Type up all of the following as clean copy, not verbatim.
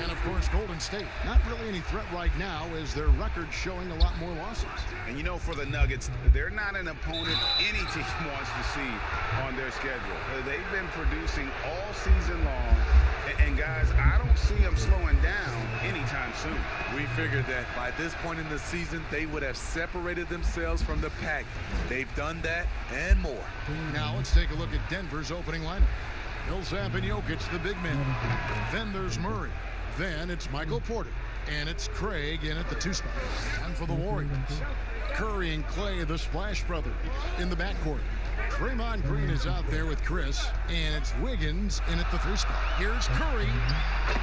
And, of course, Golden State, not really any threat right now as their record showing a lot more losses. And, you know, for the Nuggets, they're not an opponent any team wants to see on their schedule. They've been producing all season long. And, guys, I don't see them slowing down anytime soon. We figured that by this point in the season, they would have separated themselves from the pack. They've done that and more. Now let's take a look at Denver's opening lineup. Millsap and Jokic, the big men. Then there's Murray. Then it's Michael Porter. And it's Craig in at the 2 spot. And for the Warriors, Curry and Clay, the Splash Brothers, in the backcourt. Draymond Green is out there with Chris, and it's Wiggins in at the 3 spot. Here's Curry,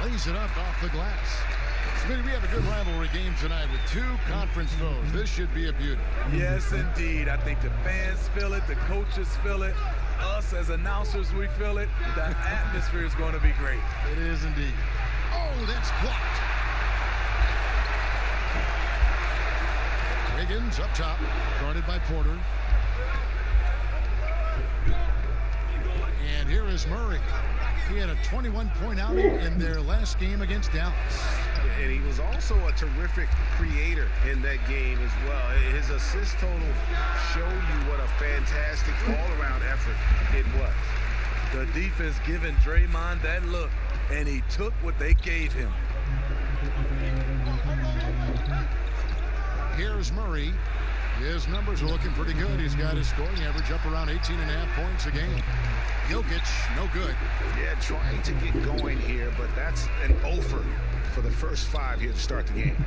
lays it up off the glass. Smitty, we have a good rivalry game tonight with 2 conference foes. This should be a beauty. Yes, indeed. I think the fans feel it, the coaches feel it, us as announcers, we feel it. The atmosphere is going to be great. It is indeed. Oh, that's blocked. Wiggins up top, guarded by Porter. And here is Murray. He had a 21-point outing in their last game against Dallas. And he was also a terrific creator in that game as well. His assist total show you what a fantastic all-around effort it was. The defense giving Draymond that look, and he took what they gave him. Here's Murray. His numbers are looking pretty good. He's got his scoring average up around 18.5 points a game. Jokic, no good. Yeah, trying to get going here, but that's an over for the first 5 here to start the game.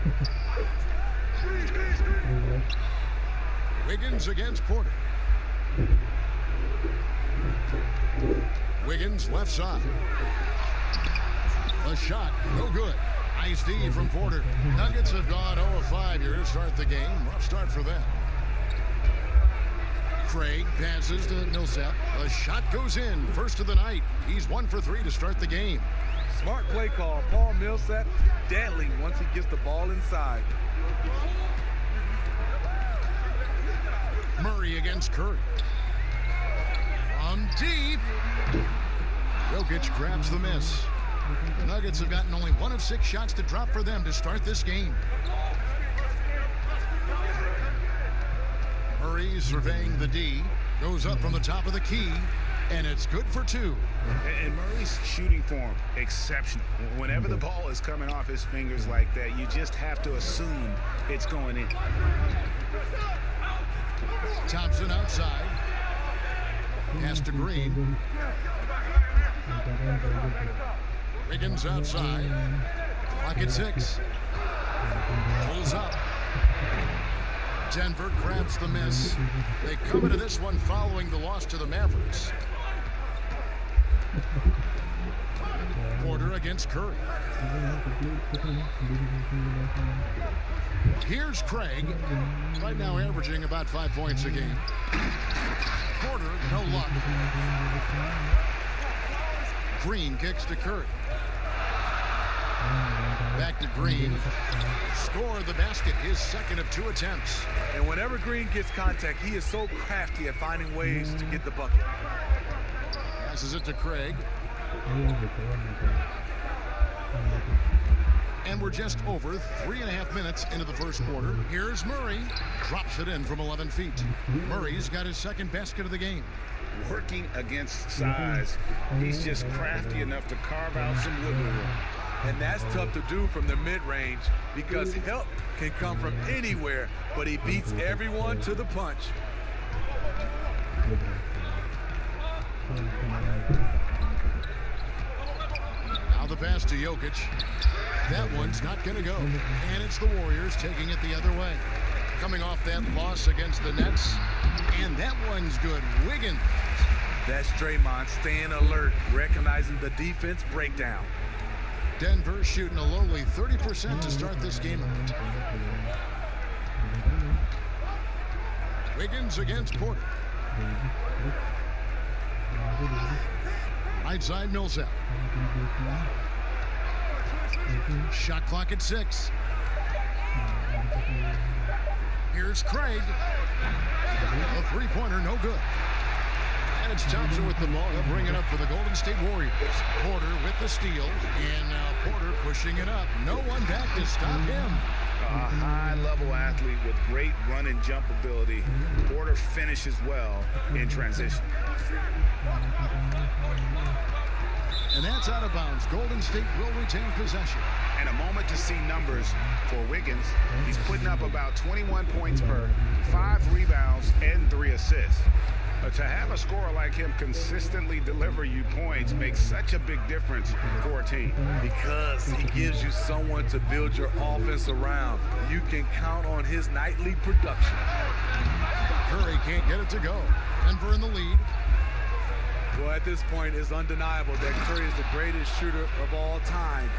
Wiggins against Porter. Wiggins left side. A shot, no good. Nice D from Porter. Nuggets have gone 0 of 5 here to start the game. Rough start for them. Craig passes to Millsap. A shot goes in. First of the night. He's 1 for 3 to start the game. Smart play call. Paul Millsap, deadly once he gets the ball inside. Murray against Curry. From deep. Jokic grabs the miss. The Nuggets have gotten only 1 of 6 shots to drop for them to start this game. Murray surveying the D. Goes up from the top of the key. And it's good for 2. And Murray's shooting form, exceptional. Whenever the ball is coming off his fingers like that, you just have to assume it's going in. Thompson outside. Pass to Green. Wiggins outside. Clock at 6. Pulls up. Denver grabs the miss. They come into this one following the loss to the Mavericks. Porter against Curry. Here's Craig. Right now averaging about 5 points a game. Porter, no luck. Green kicks to Curry. Back to Green. Score the basket, his second of 2 attempts. And whenever Green gets contact, he is so crafty at finding ways to get the bucket. Passes it to Craig. And we're just over 3.5 minutes into the first quarter. Here's Murray. Drops it in from 11 feet. Murray's got his second basket of the game. Working against size. He's just crafty enough to carve out some wiggle room. And that's tough to do from the mid-range because help can come from anywhere, but he beats everyone to the punch. Now the pass to Jokic. That one's not going to go. And it's the Warriors taking it the other way. Coming off that loss against the Nets. And that one's good. Wiggins. That's Draymond staying alert, recognizing the defense breakdown. Denver shooting a lowly 30% to start this game out. Wiggins against Porter. Right side Millsap. Shot clock at 6. Here's Craig. A three-pointer, no good. And it's Thompson with the ball. He'll bring it up for the Golden State Warriors. Porter with the steal. And now Porter pushing it up. No one back to stop him. A high-level athlete with great run and jump ability. Porter finishes well in transition. And that's out of bounds. Golden State will retain possession. And a moment to see numbers for Wiggins. He's putting up about 21 points per, 5 rebounds, and 3 assists. To have a scorer like him consistently deliver you points makes such a big difference for a team. Because he gives you someone to build your offense around. You can count on his nightly production. Curry can't get it to go. Denver in the lead. Well, at this point, it's undeniable that Curry is the greatest shooter of all time.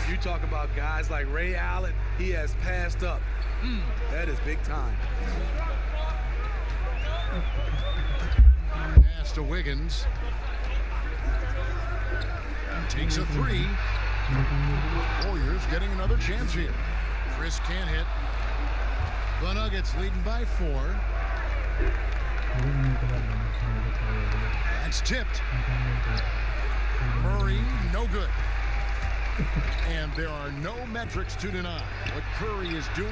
You talk about guys like Ray Allen, he has passed up. That is big time. Pass to Wiggins. Takes a 3. Warriors getting another chance here. Chris can't hit. The Nuggets leading by 4. That's tipped. Murray, no good. And there are no metrics to deny. What Curry is doing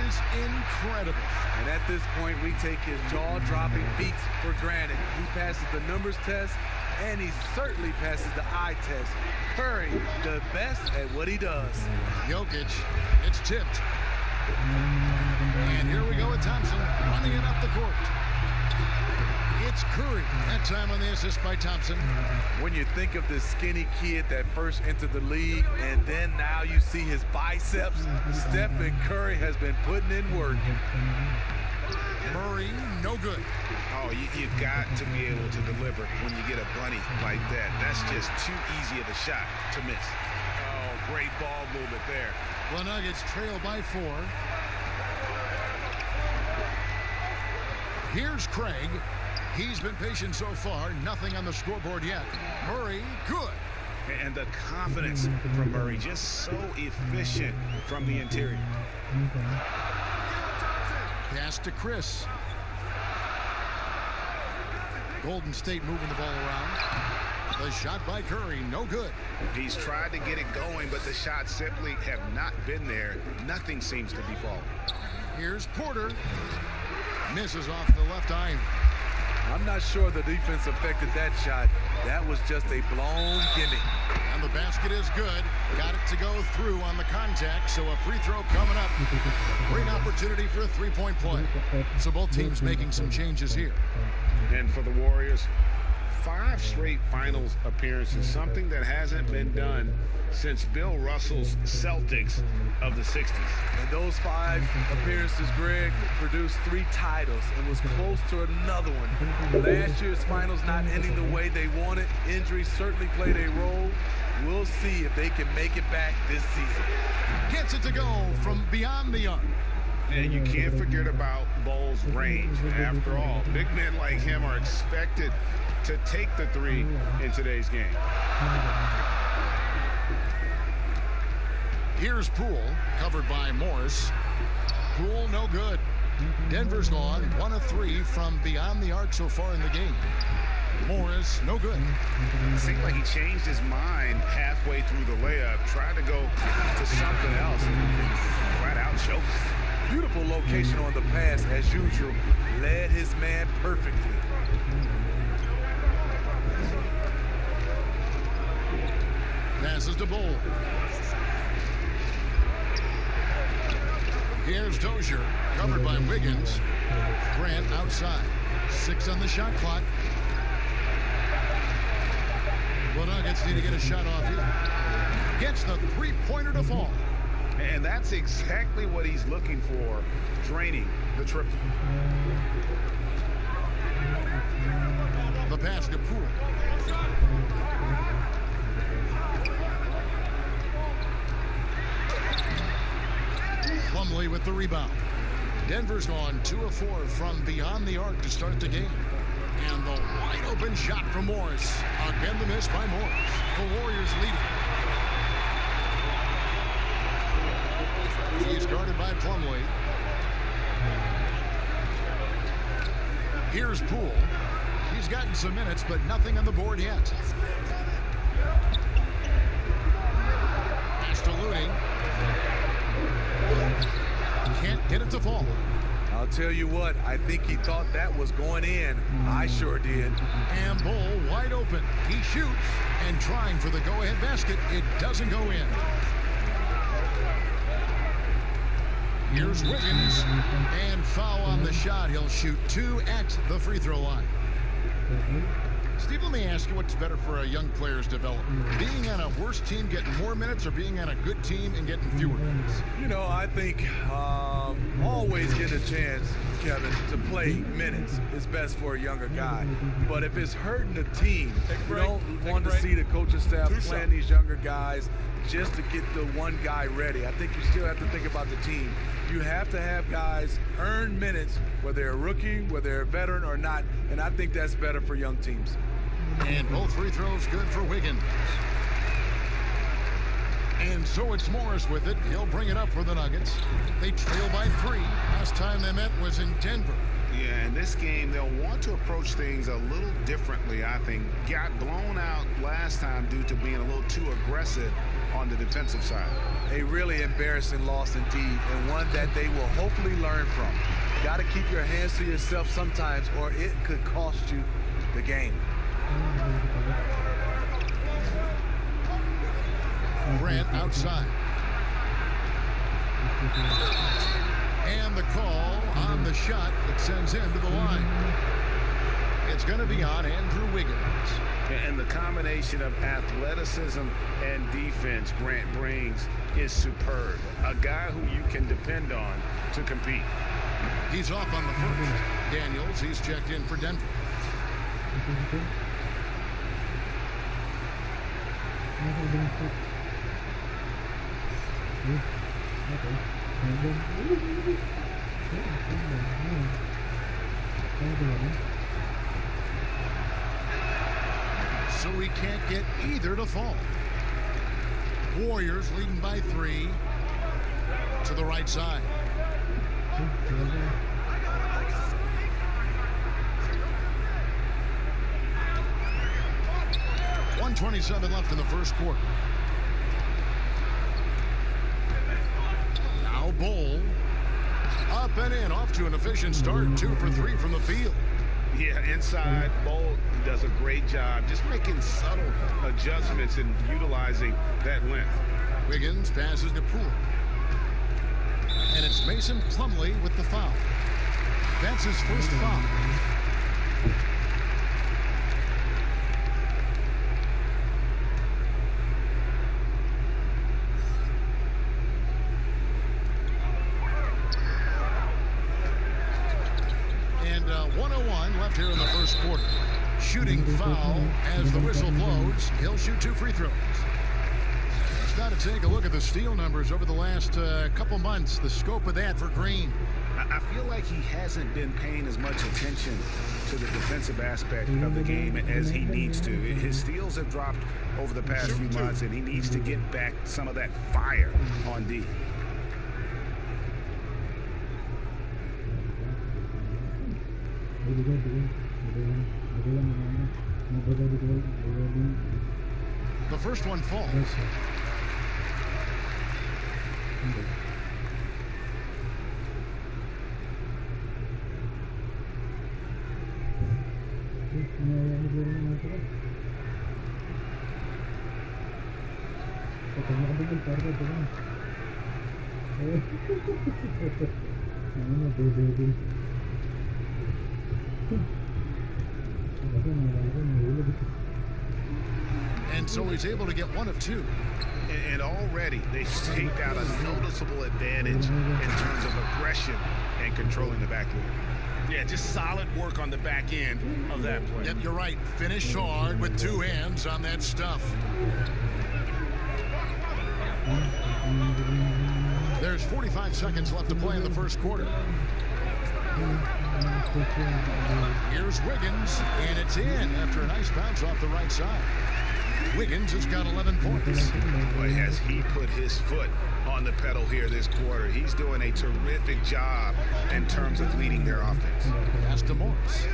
is incredible. And at this point, we take his jaw-dropping feats for granted. He passes the numbers test, and he certainly passes the eye test. Curry, the best at what he does. Jokic, it's tipped. And here we go with Thompson running it up the court. It's Curry. That time on the assist by Thompson. When you think of this skinny kid that first entered the league, and then now you see his biceps, Stephen Curry has been putting in work. Murray, no good. Oh, you've got to be able to deliver when you get a bunny like that. That's just too easy of a shot to miss. Oh, great ball movement there. The Nuggets trail by 4. Here's Craig. He's been patient so far. Nothing on the scoreboard yet. Murray, good. And the confidence from Murray, just so efficient from the interior. Pass to Chris. Golden State moving the ball around. The shot by Curry, no good. He's tried to get it going, but the shots simply have not been there. Nothing seems to be falling. Here's Porter. Misses off the left eye. I'm not sure the defense affected that shot. That was just a blown gimme. And the basket is good. Got it to go through on the contact, so a free throw coming up. Great opportunity for a three-point play. So both teams making some changes here. And for the Warriors, 5 straight finals appearances, something that hasn't been done since Bill Russell's Celtics of the 60s. And those 5 appearances, Greg, produced 3 titles and was close to another one. Last year's finals not ending the way they wanted. Injuries certainly played a role. We'll see if they can make it back this season. Gets it to go from beyond the arc. And you can't forget about Bull's range. After all, big men like him are expected to take the 3 in today's game. Here's Poole, covered by Morris. Poole, no good. Denver's gone 1 of 3 from beyond the arc so far in the game. Morris, no good. It seemed like he changed his mind halfway through the layup, tried to go to something else, and flat out choked. Beautiful location on the pass, as usual. Led his man perfectly. Passes to Bull. Here's Dozier, covered by Wiggins. Grant outside. 6 on the shot clock. The Nuggets need to get a shot off here. Gets the three-pointer to fall. And that's exactly what he's looking for, draining the triple. The pass to Poole. Plumlee with the rebound. Denver's gone 2 of 4 from beyond the arc to start the game. And the wide open shot from Morris. Again the miss by Morris. The Warriors leading. He's guarded by Plumlee. Here's Poole. He's gotten some minutes, but nothing on the board yet. Pass to Looney. Can't get it to fall. I'll tell you what, I think he thought that was going in. I sure did. And Bull wide open. He shoots, and trying for the go-ahead basket. It doesn't go in. Here's Wiggins, and foul on the shot. He'll shoot 2 at the free throw line. Steve, let me ask you, what's better for a young player's development? Being on a worse team, getting more minutes, or being on a good team and getting fewer minutes? You know, I think always get a chance, Kevin, to play minutes is best for a younger guy. But if it's hurting the team, you don't want to see the coaching staff playing these younger guys just to get the one guy ready. I think you still have to think about the team. You have to have guys earn minutes, whether they're a rookie, whether they're a veteran or not, and I think that's better for young teams. And both free throws good for Wiggins. And so it's Morris with it. He'll bring it up for the Nuggets. They trail by 3. Last time they met was in Denver. Yeah, in this game, they'll want to approach things a little differently, I think. Got blown out last time due to being a little too aggressive on the defensive side. A really embarrassing loss indeed, and one that they will hopefully learn from. Got to keep your hands to yourself sometimes, or it could cost you the game. Grant outside. And the call on the shot that sends him to the line. It's going to be on Andrew Wiggins. And the combination of athleticism and defense Grant brings is superb. A guy who you can depend on to compete. He's off on the first. Daniels, he's checked in for Denver. So he can't get either to fall. Warriors leading by 3 to the right side. .127 left in the first quarter. Now Bull up and in, off to an efficient start. 2 for 3 from the field. Yeah, inside, Bull does a great job just making subtle adjustments and utilizing that length. Wiggins passes to Poole. And it's Mason Plumlee with the foul. That's his first foul. And 1:01 left here in the first quarter. Shooting foul as the whistle blows. He'll shoot 2 free throws. Let's got to take a look at the steal numbers over the last couple months. The scope of that for Green. I feel like he hasn't been paying as much attention to the defensive aspect of the game as he needs to. His steals have dropped over the past few months, and he needs to get back some of that fire on D. The first one falls. And so he's able to get 1 of 2. And already they've staked out a noticeable advantage in terms of aggression and controlling the backcourt. Yeah, just solid work on the back end of that play. Yep, you're right. Finish hard with 2 hands on that stuff. There's 45 seconds left to play in the first quarter. Here's Wiggins, and it's in after a nice bounce off the right side. Wiggins has got 11 points. Boy, has he put his foot on the pedal here this quarter. He's doing a terrific job in terms of leading their offense. Pass to Morris.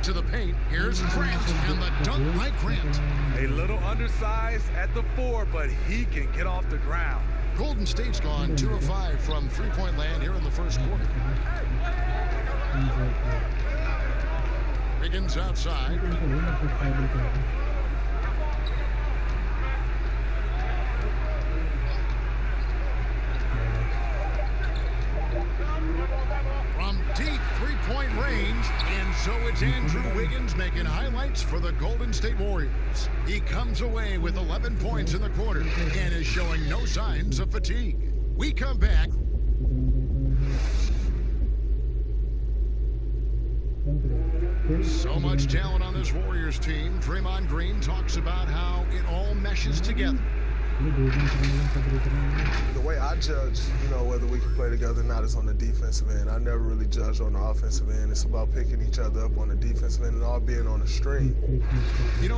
To the paint, here's Grant, and the dunk by Grant. A little undersized at the 4, but he can get off the ground. Golden State's gone 2 of 5 from three-point land here in the first quarter. Wiggins outside. From deep three-point range, and so it's Andrew Wiggins making highlights for the Golden State Warriors. He comes away with 11 points in the quarter and is showing no signs of fatigue. We come back. So much talent on this Warriors team. Draymond Green talks about how it all meshes together. The way I judge, whether we can play together or not is on the defensive end. I never really judge on the offensive end. It's about picking each other up on the defensive end and all being on the string.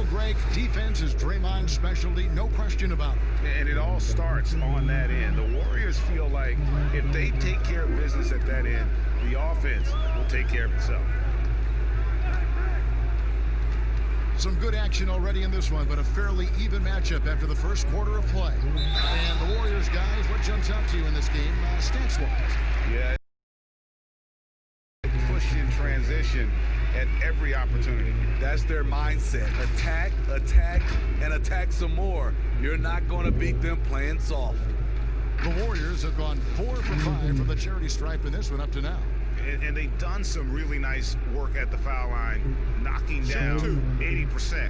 Greg, defense is Draymond's specialty, no question about it. And it all starts on that end. The Warriors feel like if they take care of business at that end, the offense will take care of itself. Some good action already in this one, but a fairly even matchup after the first quarter of play. And the Warriors, guys, what jumps out to you in this game, stats-wise? Yeah. Push in transition at every opportunity. That's their mindset. Attack, attack, and attack some more. You're not going to beat them playing soft. The Warriors have gone 4 for 5 from the charity stripe in this one up to now. And they've done some really nice work at the foul line, knocking down 80%.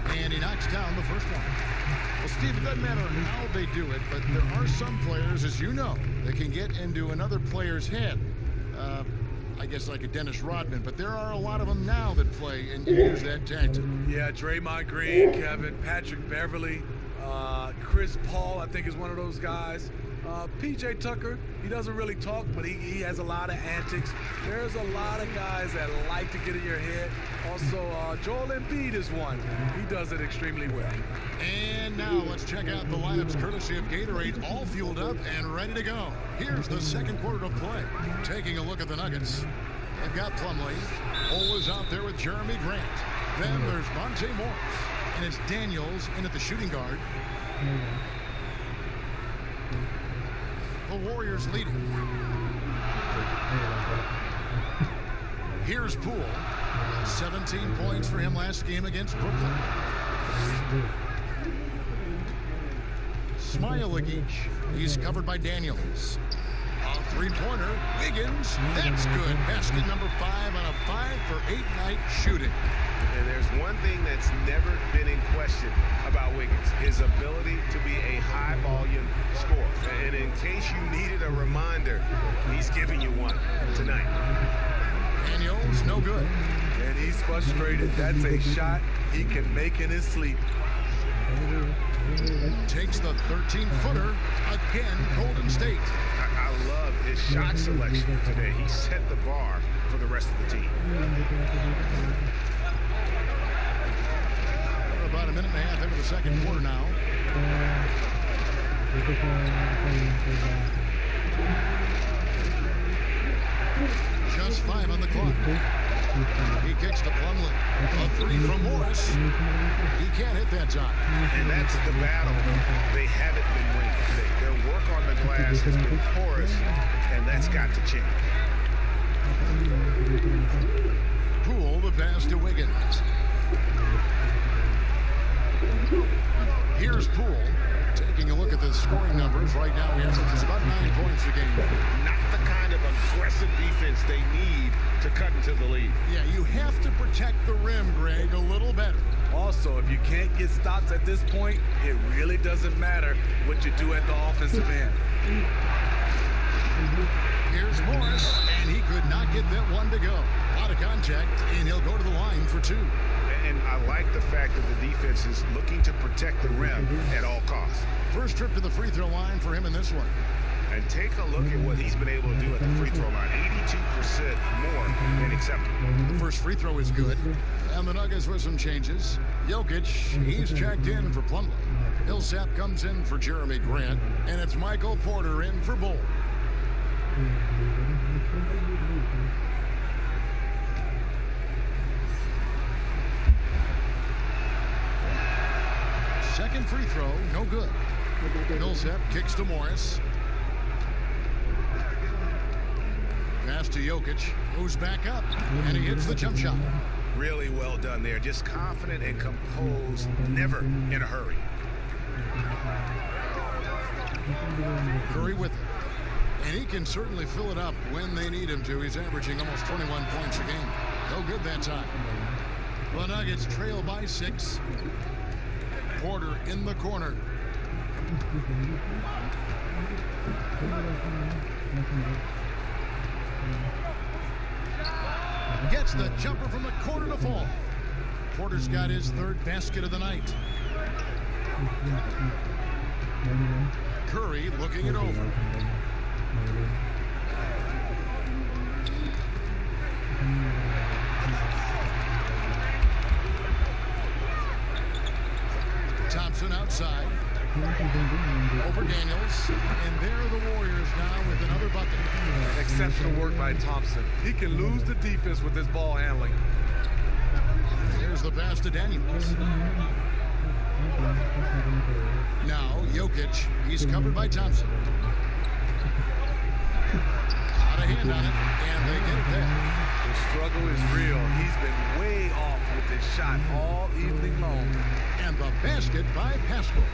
And he knocks down the first one. Well, Steve, it doesn't matter how they do it, but there are some players, as you know, that can get into another player's head. I guess like a Dennis Rodman, but there are a lot of them now that play and use that tactic. Yeah, Draymond Green, Kevin, Patrick Beverly, Chris Paul, I think is one of those guys. PJ Tucker, he doesn't really talk, but he has a lot of antics. There's a lot of guys that like to get in your head. Also, Joel Embiid is one. He does it extremely well. And now let's check out the lineups courtesy of Gatorade, all fueled up and ready to go. Here's the second quarter of play. Taking a look at the Nuggets. They've got Plumlee. Cole is out there with Jeremy Grant. Then there's Monte Morris. And it's Daniels in at the shooting guard. The Warriors leading. Here's Poole. 17 points for him last game against Brooklyn. Smailagic. He's covered by Daniels. A three-pointer. Wiggins. That's good. Basket number 5 on a 5-for-8 night shooting. And there's one thing that's never been in question about Wiggins, his ability to be a high-volume scorer. And in case you needed a reminder, he's giving you one tonight. Daniels, no good. And he's frustrated. That's a shot he can make in his sleep. Takes the 13-footer. Again, Golden State. I love his shot selection today. He set the bar for the rest of the team. About a minute and a half into the second quarter now. Just 5 on the clock. He kicks to Plumlee. A 3 from Morris. He can't hit that time. And that's the battle they haven't been winning today. Their work on the glass has been porous, and that's got to change. Poole the pass to Wiggins. Here's Poole. Taking a look at the scoring numbers right now, he averages about 9 points a game. Not the kind of aggressive defense they need to cut into the lead. Yeah, you have to protect the rim, Greg, a little better. Also, if you can't get stops at this point, it really doesn't matter what you do at the offensive end. Here's Morris, and he could not get that one to go. Out of contact, and he'll go to the line for 2. And I like the fact that the defense is looking to protect the rim at all costs. First trip to the free throw line for him in this one. And take a look at what he's been able to do at the free throw line. 82% more than acceptable. The first free throw is good. And the Nuggets with some changes. Jokic, he's checked in for Plumlee. Millsap comes in for Jeremy Grant. And it's Michael Porter in for Bull. Second free throw, no good. Millsap kicks to Morris. Pass to Jokic, goes back up, and he hits the jump shot. Really well done there. Just confident and composed, never in a hurry. Curry with it. And he can certainly fill it up when they need him to. He's averaging almost 21 points a game. No good that time. The Nuggets trail by 6. Porter in the corner. Gets the jumper from the corner to fall. Porter's got his 3rd basket of the night. Curry looking it over. Thompson outside. Over Daniels. And there are the Warriors now with another bucket. Exceptional work by Thompson. He can lose the defense with his ball handling. Here's the pass to Daniels. Now Jokic. He's covered by Thompson. Got a hand on it, and they get it there. The struggle is real. He's been way off with his shot all evening long. And the basket by Pascal.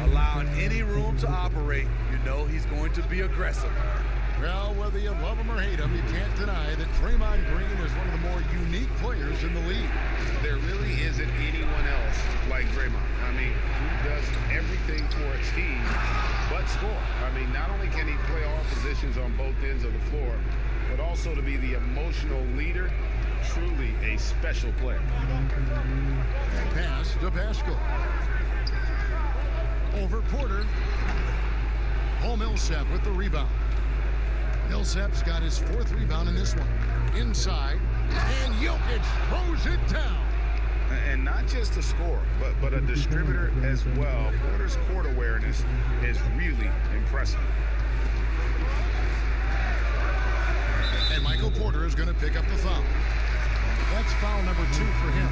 Allowing any room to operate, you know he's going to be aggressive. Well, whether you love him or hate him, you can't deny that Draymond Green is one of the more unique players in the league. There really isn't anyone else like Draymond. I mean, he does everything for a team but score. I mean, not only can he play all positions on both ends of the floor, but also to be the emotional leader. Truly a special player. Pass to Pascal. Over Porter. Paul Millsap with the rebound. Millsap's got his 4th rebound in this one. Inside, and Jokic throws it down. And not just a scorer, but a distributor as well. Porter's court awareness is really impressive. And Michael Porter is going to pick up the foul. That's foul number 2 for him.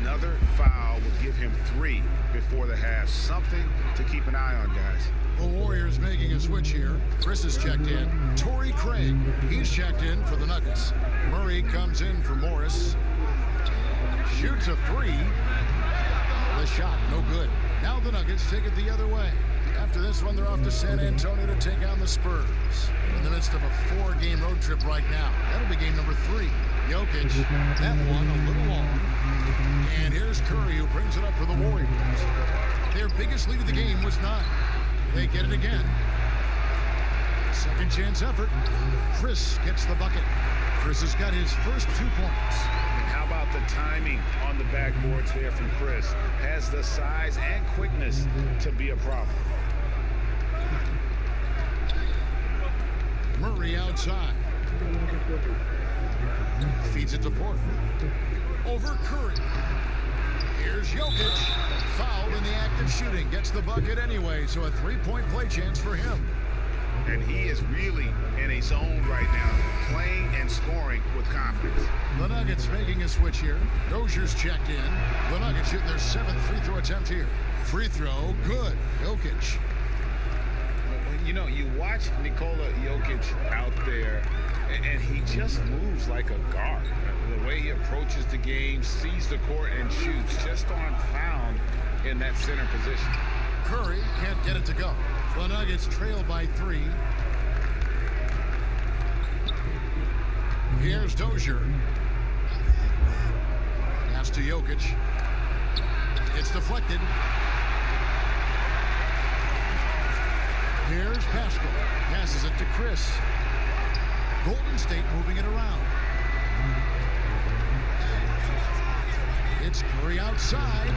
Another foul will give him 3 before the half. Something to keep an eye on, guys. The Warriors making a switch here. Chris is checked in. Torrey Craig, he's checked in for the Nuggets. Murray comes in for Morris. Shoots a 3. The shot, no good. Now the Nuggets take it the other way. After this one, they're off to San Antonio to take on the Spurs. In the midst of a 4-game road trip right now. That'll be game number 3. Jokic, that one a little long. And here's Curry, who brings it up for the Warriors. Their biggest lead of the game was 9. They get it again. Second chance effort. Chris gets the bucket. Chris has got his first 2 points. And how about the timing on the backboards there from Chris? Has the size and quickness to be a problem. Murray outside. Feeds it to Porter. Over Curry. Here's Jokic. Fouled in the act of shooting. Gets the bucket anyway, so a 3-point play chance for him. And he is really in a zone right now, playing and scoring with confidence. The Nuggets making a switch here. Dozier's checked in. The Nuggets shooting their 7th free throw attempt here. Free throw, good. Jokic. You know, you watch Nikola Jokic out there, and he just moves like a guard. The way he approaches the game, sees the court, and shoots, just on found in that center position. Curry can't get it to go. The Nuggets trail by 3. Here's Dozier. Pass to Jokic. It's deflected. Here's Pascal. Passes it to Chris. Golden State moving it around. It's Curry outside.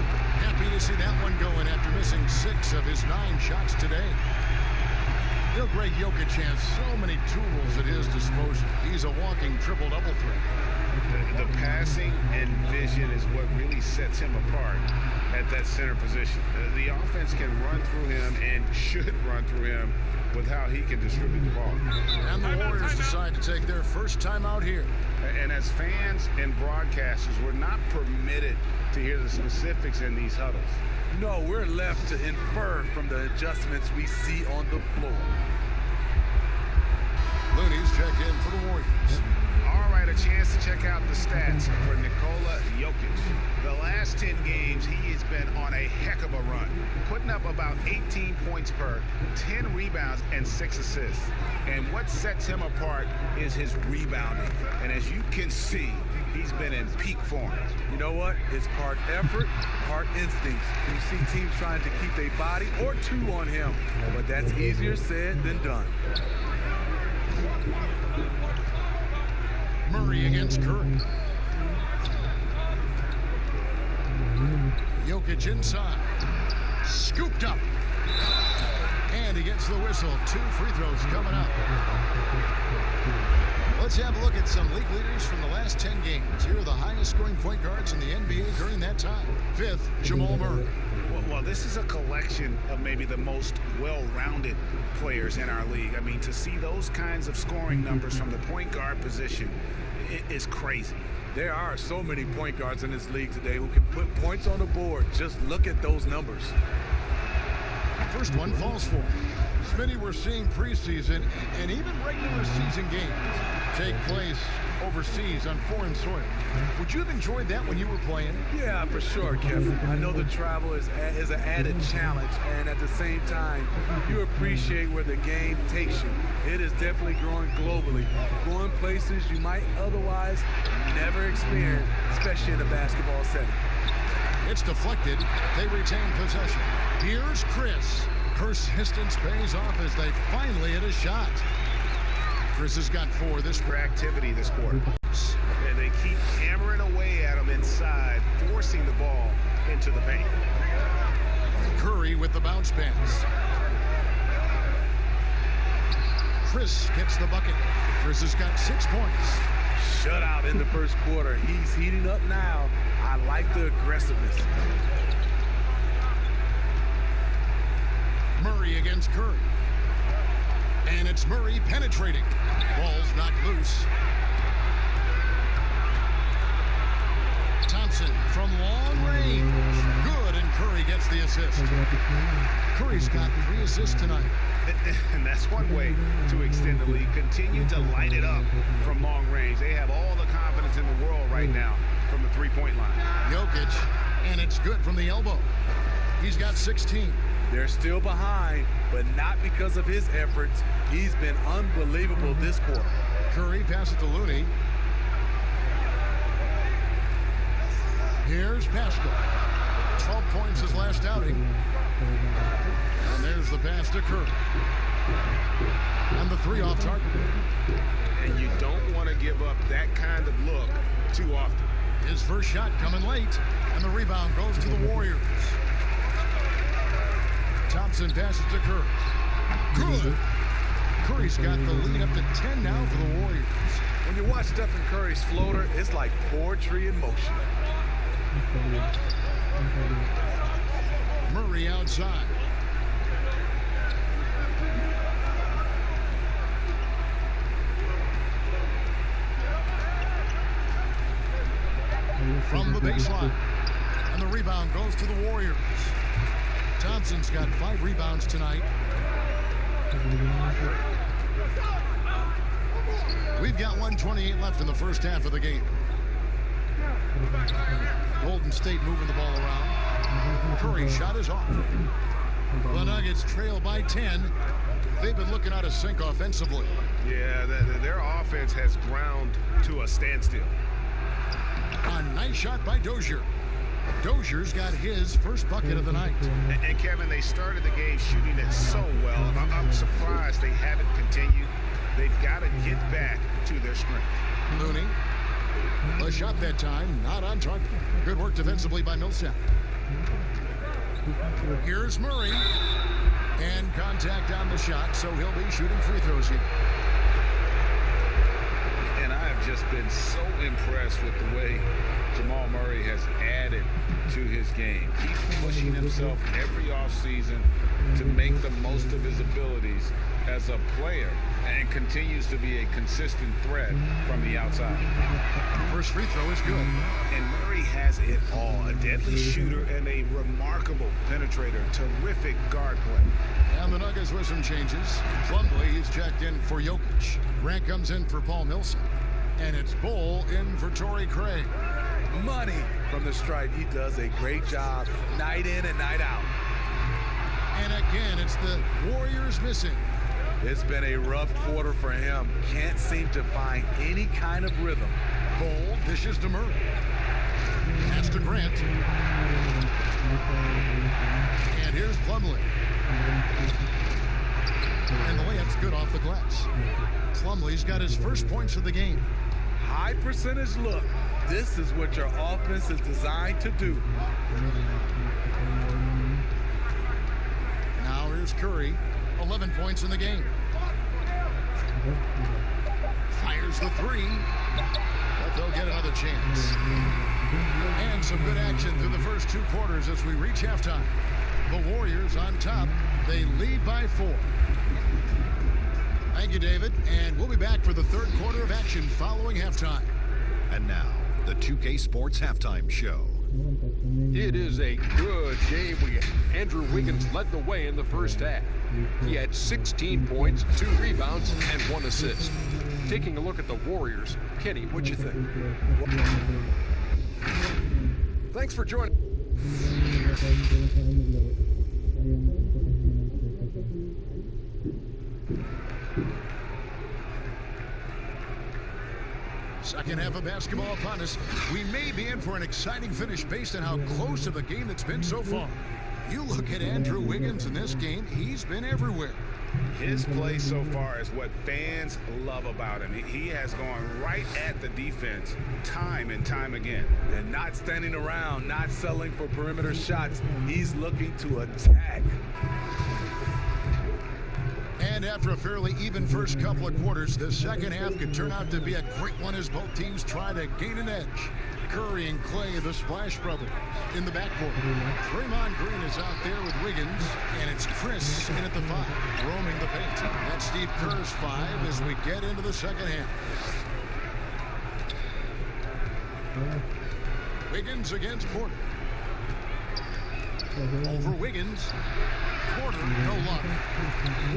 Happy to see that one going after missing 6 of his 9 shots today. You know, Greg, Jokic has so many tools at his disposal. He's a walking triple-double threat. The passing and vision is what really sets him apart at that center position. The offense can run through him and should run through him with how he can distribute the ball. And the Warriors decide to take their first time out here. And as fans and broadcasters, we're not permitted to hear the specifics in these huddles. No, we're left to infer from the adjustments we see on the floor. Looney's checked in for the Warriors. All right, a chance to check out the stats for Nikola Jokic. The last 10 games, he has been on a heck of a run, putting up about 18 points per, 10 rebounds, and 6 assists. And what sets him apart is his rebounding. And as you can see, he's been in peak form. You know what? It's part effort, part instincts. You see teams trying to keep a body or two on him, but that's easier said than done. Murray against Curry. Jokic inside. Scooped up. And he gets the whistle. 2 free throws coming up. Let's have a look at some league leaders from the last 10 games. Here are the highest scoring point guards in the NBA during that time. 5th, Jamal Murray. Well, this is a collection of maybe the most well-rounded players in our league. I mean, to see those kinds of scoring numbers from the point guard position is crazy. There are so many point guards in this league today who can put points on the board. Just look at those numbers. First one falls for him. Smitty, we're seeing preseason and even regular season games take place overseas on foreign soil. Would you have enjoyed that when you were playing? Yeah, for sure, Kevin. I know the travel is an added challenge, and at the same time, you appreciate where the game takes you. It is definitely growing globally, going places you might otherwise never experience, especially in a basketball setting. It's deflected. They retain possession. Here's Chris. Persistence pays off as they finally hit a shot. Chris has got 4 this activity this quarter. And they keep hammering away at him inside, forcing the ball into the paint. Curry with the bounce pass. Chris gets the bucket. Chris has got 6 points. Shutout in the first quarter. He's heating up now. I like the aggressiveness. Murray against Curry. And it's Murray penetrating. Ball's knocked loose. Thompson from long range. Good, and Curry gets the assist. Curry's got 3 assists tonight. And that's one way to extend the lead. Continue to light it up from long range. They have all the confidence in the world right now from the three-point line. Jokic, and it's good from the elbow. He's got 16. They're still behind, but not because of his efforts. He's been unbelievable this quarter. Curry passes to Looney. Here's Pascal. 12 points his last outing. And there's the pass to Curry. And the 3 off target. And you don't want to give up that kind of look too often. His first shot coming late. And the rebound goes to the Warriors. Thompson passes to Curry. Good. Curry's got the lead up to 10 now for the Warriors. When you watch Stephen Curry's floater, it's like poetry in motion. Murray outside. From the baseline. And the rebound goes to the Warriors. Thompson's got 5 rebounds tonight. We've got 1:28 left in the first half of the game. Golden State moving the ball around. Curry shot is off. The Nuggets trail by 10. They've been looking out of sync offensively. Yeah, their offense has ground to a standstill. A nice shot by Dozier. Dozier's got his first bucket of the night. And Kevin, they started the game shooting it so well. I'm surprised they haven't continued. They've got to get back to their strength. Looney. A shot that time, not on target. Good work defensively by Millsap. Here's Murray. And contact on the shot, so he'll be shooting free throws here. And I have just been so impressed with the way Jamal Murray has added to his game. He's pushing himself every offseason to make the most of his abilities as a player and continues to be a consistent threat from the outside. First free throw is good. And Murray has it all. A deadly shooter and a remarkable penetrator. Terrific guard play. And the Nuggets with some changes. Plumlee, he's checked in for Jokic. Grant comes in for Paul Millsap. And it's Bull in for Torrey Craig. Money from the stripe. He does a great job night in and night out. And again, it's the Warriors missing. It's been a rough quarter for him. Can't seem to find any kind of rhythm. Bull dishes to Murray. Pass to Grant. And here's Plumlee. And the layup's good off the glass. Plumlee's got his first points of the game. High percentage look. This is what your offense is designed to do. Now here's Curry. 11 points in the game. Fires the three. But they'll get another chance. And some good action through the first two quarters as we reach halftime. The Warriors on top. They lead by 4. Thank you, David. And we'll be back for the third quarter of action following halftime. And now, the 2K Sports Halftime Show. It is a good game. Andrew Wiggins led the way in the first half. He had 16 points, 2 rebounds, and 1 assist. Taking a look at the Warriors, Kenny, what you think? Thanks for joining. Second half of basketball upon us. We may be in for an exciting finish based on how close to the game it's been so far. You look at Andrew Wiggins in this game, he's been everywhere. His play so far is what fans love about him. He has gone right at the defense time and time again. And not standing around, not settling for perimeter shots. He's looking to attack. And after a fairly even first couple of quarters, the second half could turn out to be a great one as both teams try to gain an edge. Curry and Clay, the Splash Brothers, in the backcourt. Draymond Green is out there with Wiggins, and it's Chris in at the 5, roaming the paint. That's Steve Kerr's 5 as we get into the second half. Wiggins against Porter. Over Wiggins. Porter, no luck.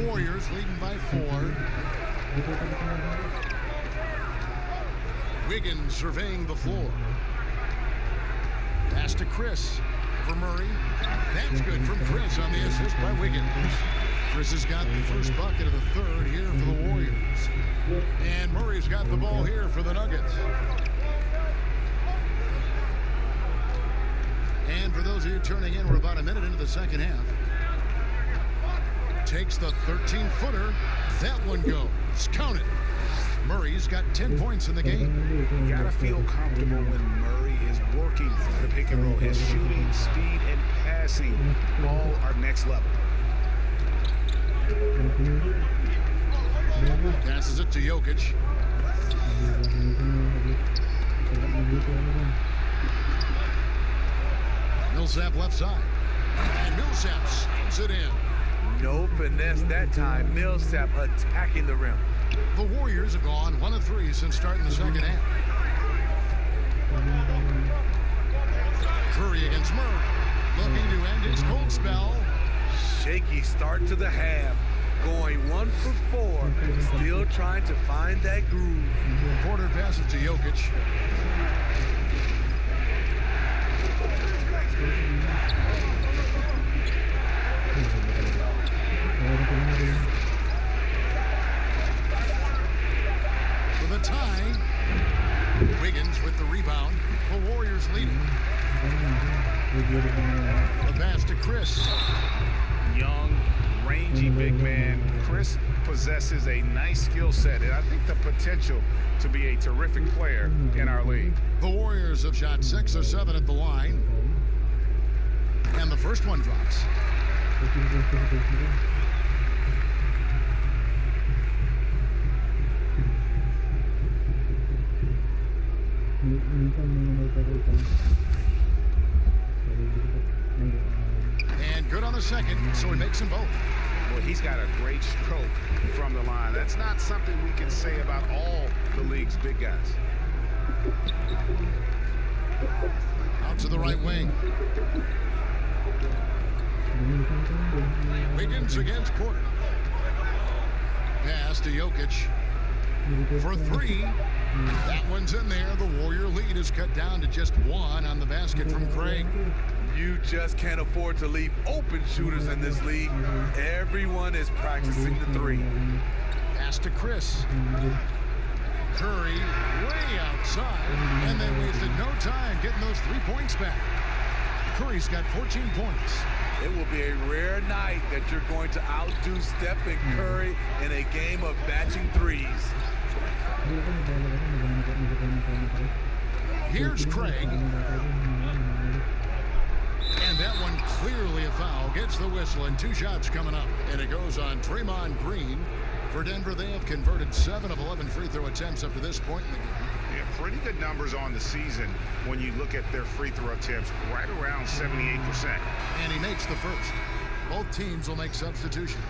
Warriors leading by 4. Wiggins surveying the floor. Pass to Chris for Murray. That's good from Chris on the assist by Wiggins. Chris has got the first bucket of the third here for the Warriors. And Murray's got the ball here for the Nuggets. And for those of you turning in, we're about a minute into the second half. Takes the 13-footer. That one goes. Count it. Murray's got 10 points in the game. You gotta feel comfortable when Murray is working the pick and roll. His shooting, speed, and passing all are next level. Passes it to Jokic. Millsap left side. And Millsap slams it in. No finesse that time. Millsap attacking the rim. The Warriors have gone 1 of 3 since starting the second half. Curry against Murray. Looking to end his cold spell. Shaky start to the half. Going 1 for 4. Still trying to find that groove. Porter passes to Jokic. For the tie, Wiggins with the rebound. The Warriors leading. The pass to Chris. Young, rangy big man. Chris possesses a nice skill set, and I think the potential to be a terrific player in our league. The Warriors have shot 6 of 7 at the line. And the first one drops. And good on the second, so he makes them both. Well, he's got a great stroke from the line. That's not something we can say about all the league's big guys. Out to the right wing. Wiggins against Porter. Pass to Jokic for three. That one's in there. The Warrior lead is cut down to just one on the basket from Craig. You just can't afford to leave open shooters in this league. Everyone is practicing the three. Pass to Chris. Curry way outside, and they wasted no time getting those 3 points back. Curry's got 14 points. It will be a rare night that you're going to outdo Steph and Curry in a game of matching threes. Here's Craig. And that one clearly a foul. Gets the whistle, and 2 shots coming up. And it goes on Draymond Green. For Denver, they have converted 7 of 11 free throw attempts up to this point in the game. Yeah, pretty good numbers on the season when you look at their free throw attempts, right around 78%. And he makes the first. Both teams will make substitutions.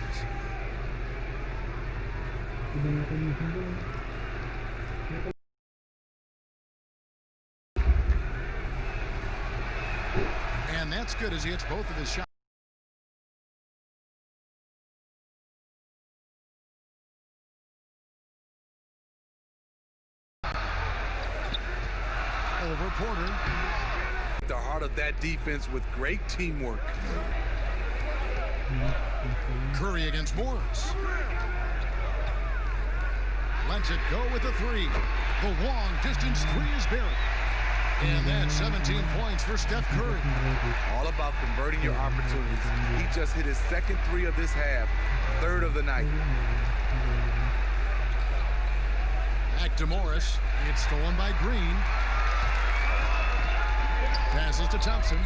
And that's good as he hits both of his shots. Over Porter. The heart of that defense with great teamwork. Curry against Morris. Lets it go with the three. The long distance three is buried. And that's 17 points for Steph Curry. All about converting your opportunities. He just hit his second three of this half, third of the night. Back to Morris. It's stolen by Green. Passes to Thompson.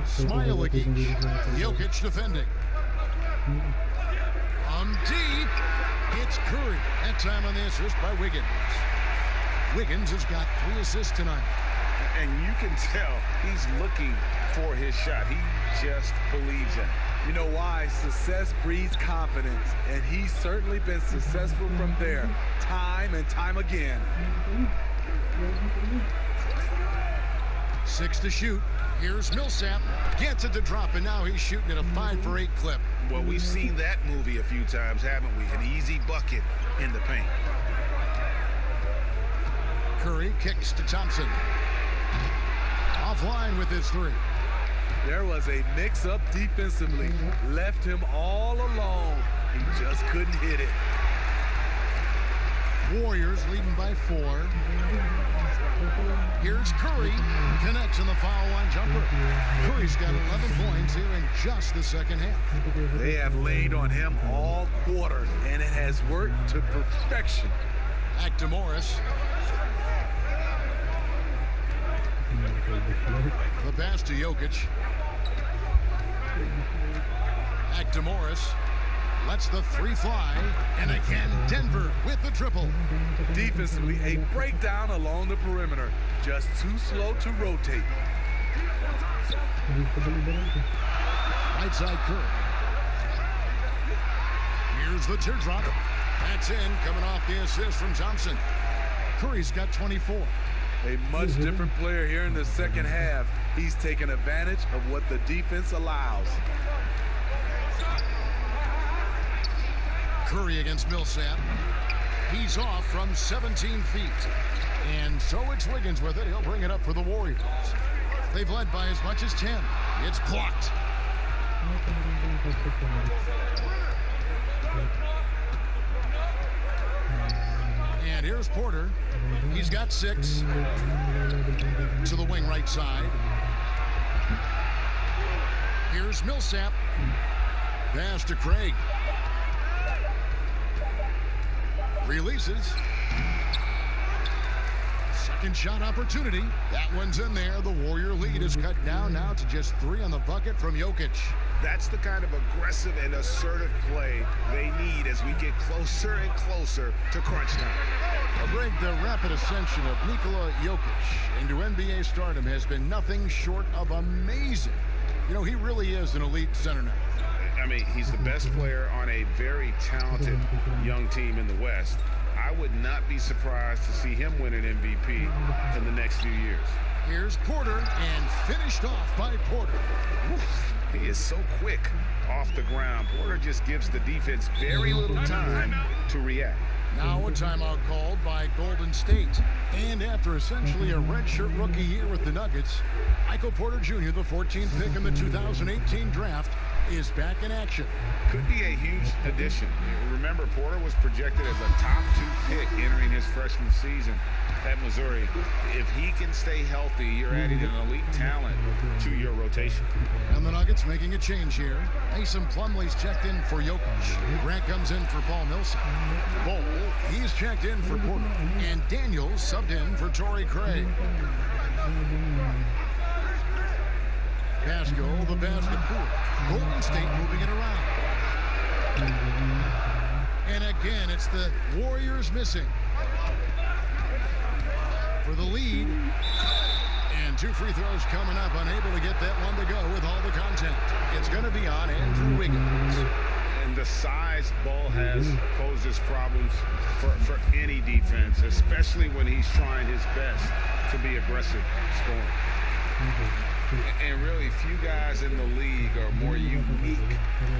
Smailagic. Jokic defending. Deep. It's Curry. That time on the assist by Wiggins. Wiggins has got 3 assists tonight. And you can tell he's looking for his shot. He just believes in it. You know why? Success breeds confidence, and he's certainly been successful from there, time and time again. 6 to shoot. Here's Millsap. Gets it to drop, and now he's shooting at a 5 for 8 clip. Well, we've seen that movie a few times, haven't we? An easy bucket in the paint. Curry kicks to Thompson. Offline with his 3. There was a mix-up defensively. Left him all alone. He just couldn't hit it. Warriors leading by 4. Here's Curry. Connects in the foul line jumper. Curry's got 11 points here in just the second half. They have laid on him all quarter, and it has worked to perfection. Back to Morris. The pass to Jokic. Back to Morris. Lets the 3 fly. And again, Denver with the triple. Defensively, a breakdown along the perimeter. Just too slow to rotate. Right side Curry. Here's the teardrop. That's in, coming off the assist from Thompson. Curry's got 24. A much different player here in the second half. He's taken advantage of what the defense allows. Curry against Millsap. He's off from 17 feet. And so it's Wiggins with it. He'll bring it up for the Warriors. They've led by as much as 10. It's blocked. And here's Porter. He's got 6. To the wing right side. Here's Millsap. Pass to Craig. Releases. Second shot opportunity. That one's in there. The Warrior lead is cut down now to just 3 on the bucket from Jokic. That's the kind of aggressive and assertive play they need as we get closer and closer to crunch time. Greg, the rapid ascension of Nikola Jokic into NBA stardom has been nothing short of amazing. You know, he really is an elite center now. I mean, he's the best player on a very talented young team in the West. I would not be surprised to see him win an MVP in the next few years. Here's Porter, and finished off by Porter. Oof, he is so quick off the ground. Porter just gives the defense very little time to react. Now a timeout called by Golden State. And after essentially a redshirt rookie year with the Nuggets, Michael Porter Jr., the 14th pick in the 2018 draft, is back in action. Could be a huge addition. Remember, Porter was projected as a top 2 pick entering his freshman season at Missouri. If he can stay healthy, you're adding an elite talent to your rotation. And the Nuggets making a change here. Mason Plumlee's checked in for Jokic. Grant comes in for Paul Millsap. Bol, he's checked in for Porter. And Daniels subbed in for Torrey Craig. Pascal, the pass to Poole. Golden State moving it around. And again, it's the Warriors missing for the lead. And 2 free throws coming up, unable to get that one to go with all the contact. It's going to be on Andrew Wiggins. And the size Ball has poses problems for any defense, especially when he's trying his best to be aggressive scoring. And really, few guys in the league are more unique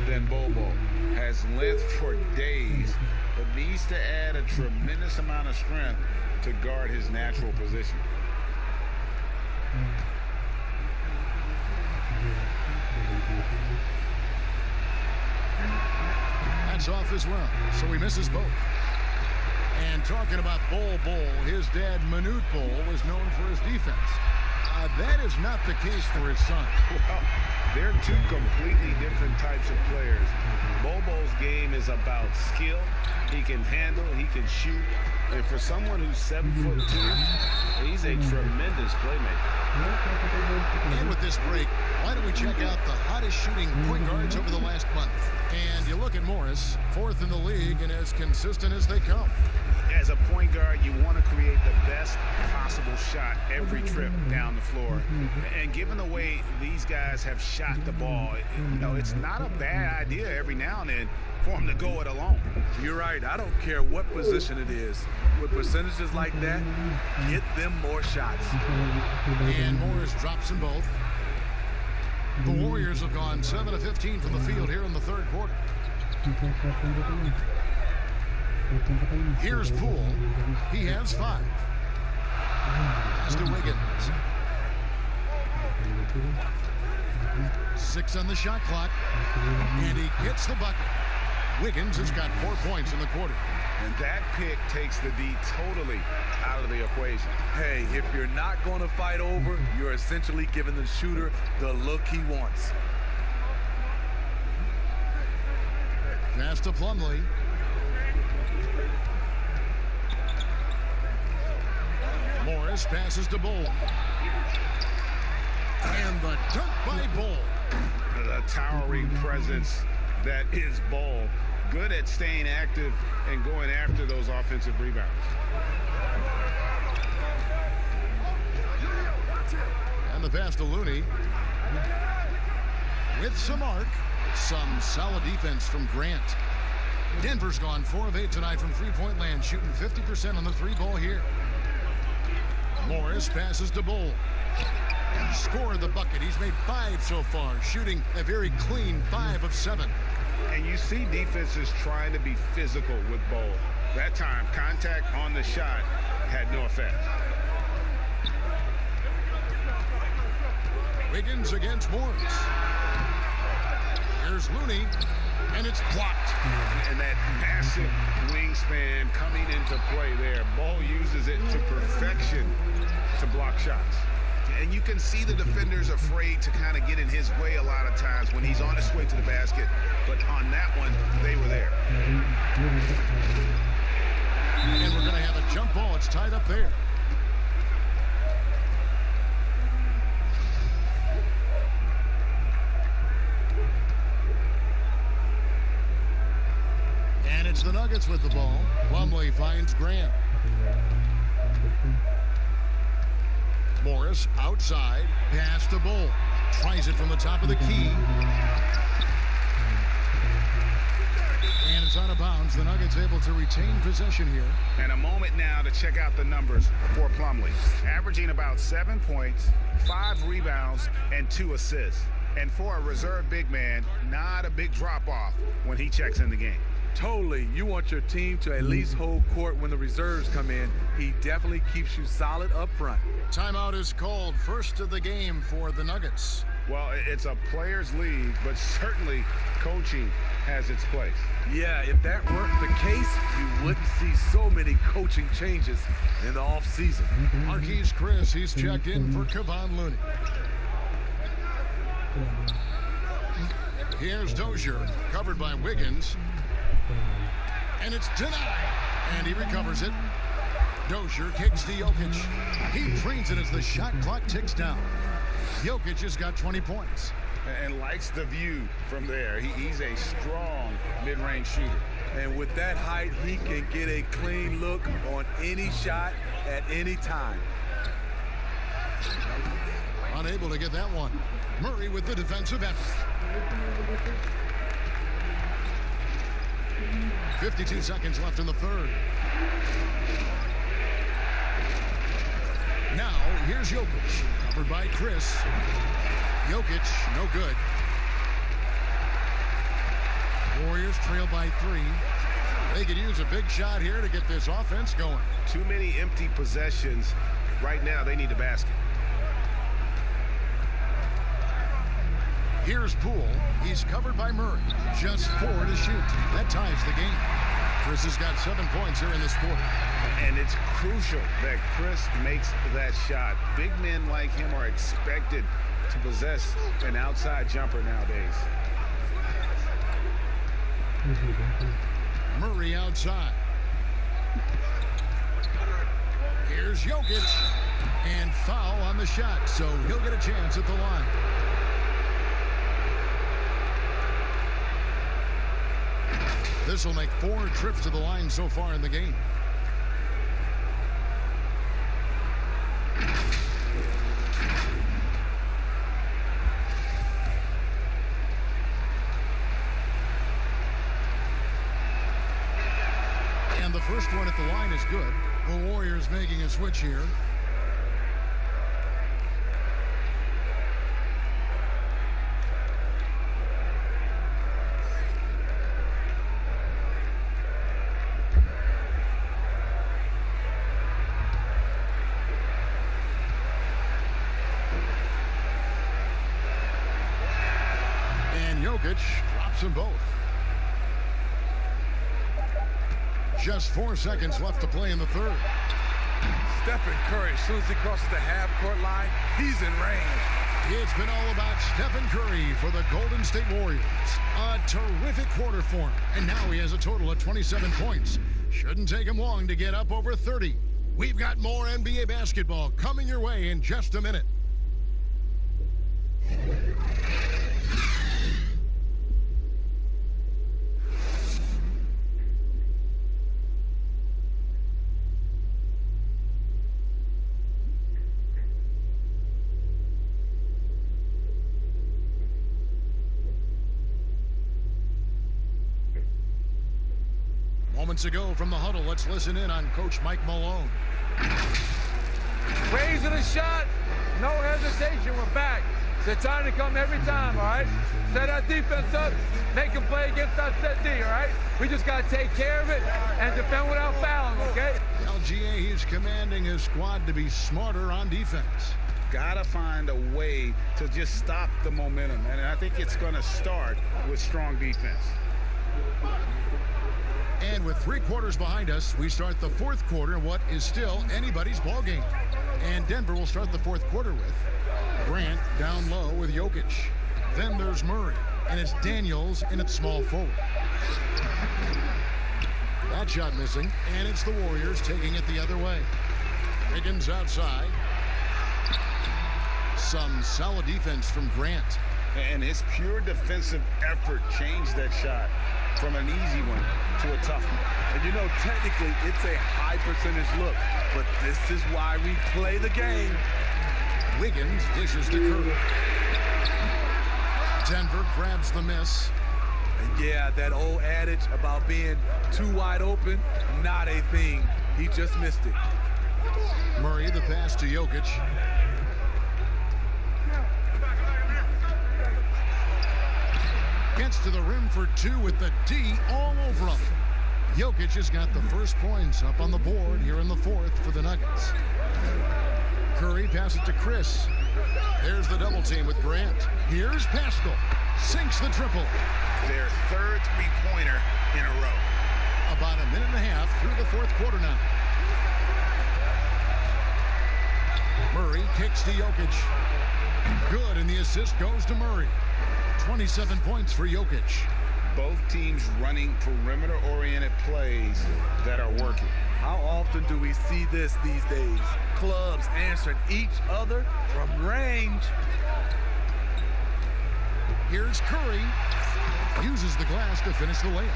than Bobo. Has length for days, but needs to add a tremendous amount of strength to guard his natural position. That's off as well, so he misses both. And talking about Bol, his dad, Manute Bol, was known for his defense. That is not the case for his son. Well, they're 2 completely different types of players. Bobo's game is about skill. He can handle, he can shoot. And for someone who's 7'2", he's a tremendous playmaker. And with this break, why don't we check out the hottest shooting point guards over the last month? And you look at Morris, 4th in the league and as consistent as they come. As a point guard, you want to create the best possible shot every trip down the floor. And given the way these guys have shot the ball, you know, it's not a bad idea every now and then for him to go it alone. You're right. I don't care what position it is. With percentages like that, get them more shots. And Morris drops them both. The Warriors have gone 7 of 15 from the field here in the 3rd quarter. Here's Poole. He has 5. Pass to Wiggins. 6 on the shot clock. And he gets the bucket. Wiggins has got 4 points in the quarter. And that pick takes the D totally out of the equation. Hey, if you're not going to fight over, you're essentially giving the shooter the look he wants. Pass to Plumlee. Morris passes to Bol. And the dunk by Bol. The towering presence that is Bol. Good at staying active and going after those offensive rebounds. And the pass to Looney. With some arc. Some solid defense from Grant. Denver's gone 4 of 8 tonight from three-point land, shooting 50% on the 3-ball here. Morris passes to Bol. Scored the bucket. He's made 5 so far, shooting a very clean 5 of 7. And you see defenses trying to be physical with Bol. That time, contact on the shot had no effect. Wiggins against Morris. Here's Looney, and it's blocked. And that massive wingspan coming into play there. Bol uses it to perfection to block shots. And you can see the defenders afraid to kind of get in his way a lot of times when he's on his way to the basket. But on that one, they were there. And we're going to have a jump ball. It's tied up there. And it's the Nuggets with the ball. Plumlee finds Grant. Morris outside. Pass to Bull. Tries it from the top of the key. And it's out of bounds. The Nuggets able to retain possession here. And a moment now to check out the numbers for Plumlee. Averaging about 7 points, 5 rebounds, and 2 assists. And for a reserve big man, not a big drop-off when he checks in the game. Totally. You want your team to at least hold court when the reserves come in. He definitely keeps you solid up front. Timeout is called. First of the game for the Nuggets. Well, it's a players' league, but certainly coaching has its place. Yeah, if that weren't the case, you wouldn't see so many coaching changes in the offseason. Marquise Chris, he's checked in for Kevon Looney. Here's Dozier, covered by Wiggins. And it's denied. And he recovers it. Dozier kicks to Jokic. He trains it as the shot clock ticks down. Jokic has got 20 points. And likes the view from there. He's a strong mid-range shooter. And with that height, he can get a clean look on any shot at any time. Unable to get that one. Murray with the defensive effort. 52 seconds left in the third. Now, here's Jokic, covered by Chris. Jokic, no good. Warriors trail by 3. They could use a big shot here to get this offense going. Too many empty possessions. Right now, they need a basket. Here's Poole. He's covered by Murray. Just 4 to shoot. That ties the game. Chris has got 7 points here in this quarter. And it's crucial that Chris makes that shot. Big men like him are expected to possess an outside jumper nowadays. Murray outside. Here's Jokic. And foul on the shot, so he'll get a chance at the line. This will make 4 trips to the line so far in the game. And the first one at the line is good. The Warriors making a switch here. Jokic drops them both. Just 4 seconds left to play in the third. Stephen Curry, as soon as he crosses the half-court line, he's in range. It's been all about Stephen Curry for the Golden State Warriors. A terrific quarter for him. And now he has a total of 27 points. Shouldn't take him long to get up over 30. We've got more NBA basketball coming your way in just a minute. Moments ago from the huddle, let's listen in on Coach Mike Malone. Raising a shot, no hesitation, we're back. It's the time to come every time, all right? Set our defense up, make them play against our set D, all right? We just got to take care of it and defend without fouling, okay? LGA, he's commanding his squad to be smarter on defense. Gotta find a way to just stop the momentum, and I think it's going to start with strong defense. And with 3 quarters behind us, we start the 4th quarter, what is still anybody's ball game. And Denver will start the 4th quarter with Grant down low with Jokic. Then there's Murray, and it's Daniels in its small forward. That shot missing, and it's the Warriors taking it the other way. Wiggins outside. Some solid defense from Grant. And his pure defensive effort changed that shot from an easy one to a tough one. And you know, technically, it's a high percentage look, but this is why we play the game. Wiggins dishes to Curry. Denver grabs the miss. And yeah, that old adage about being too wide open, not a thing. He just missed it. Murray, the pass to Jokic. Gets to the rim for two with the D all over him. Jokic has got the first points up on the board here in the fourth for the Nuggets. Curry passes to Chris. There's the double team with Grant. Here's Pascal. Sinks the triple. Their third three-pointer in a row. About a minute and a half through the fourth quarter now. Murray kicks to Jokic. Good, and the assist goes to Murray. 27 points for Jokic. Both teams running perimeter-oriented plays that are working. How often do we see this these days? Clubs answering each other from range. Here's Curry. Uses the glass to finish the layup.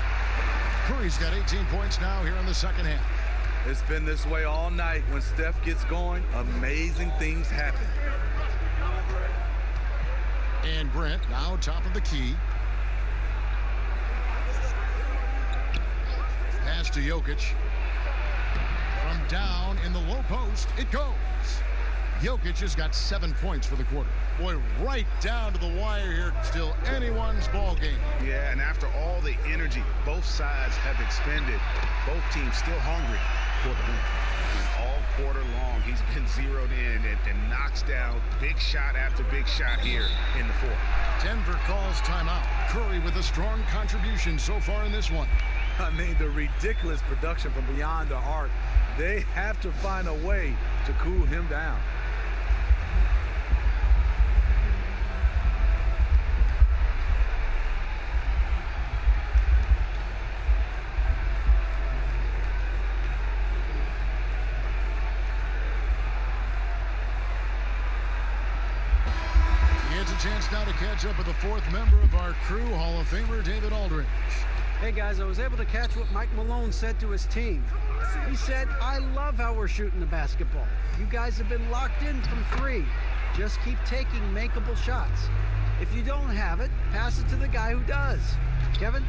Curry's got 18 points now here in the second half. It's been this way all night. When Steph gets going, amazing things happen. And Grant now top of the key. Pass to Jokic. From down in the low post, it goes. Jokic has got 7 points for the quarter. Boy, right down to the wire here. Still anyone's ball game. Yeah, and after all the energy both sides have expended, both teams still hungry for the win. All quarter long, he's been zeroed in and knocks down big shot after big shot here in the fourth. Denver calls timeout. Curry with a strong contribution so far in this one. I mean, the ridiculous production from beyond the arc. They have to find a way to cool him down. He gets a chance now to catch up with the fourth member of our crew, Hall of Famer David Aldridge. Hey guys, I was able to catch what Mike Malone said to his team. He said, I love how we're shooting the basketball. You guys have been locked in from three. Just keep taking makeable shots. If you don't have it, pass it to the guy who does. Kevin?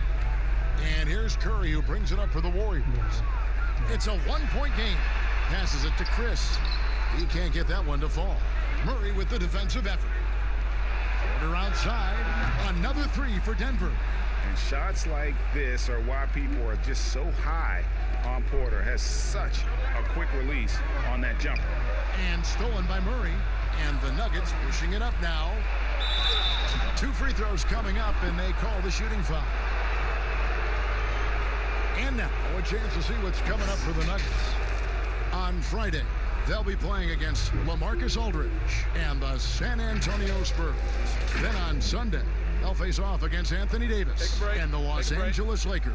And here's Curry, who brings it up for the Warriors. It's a one-point game. Passes it to Chris. He can't get that one to fall. Murray with the defensive effort. Porter outside. Another three for Denver. And shots like this are why people are just so high on Porter. Has such a quick release on that jumper. And stolen by Murray. And the Nuggets pushing it up now. 2 free throws coming up, and they call the shooting foul. And now a chance to see what's coming up for the Nuggets. On Friday, they'll be playing against LaMarcus Aldridge and the San Antonio Spurs. Then on Sunday, they'll face off against Anthony Davis and the Los Angeles Lakers.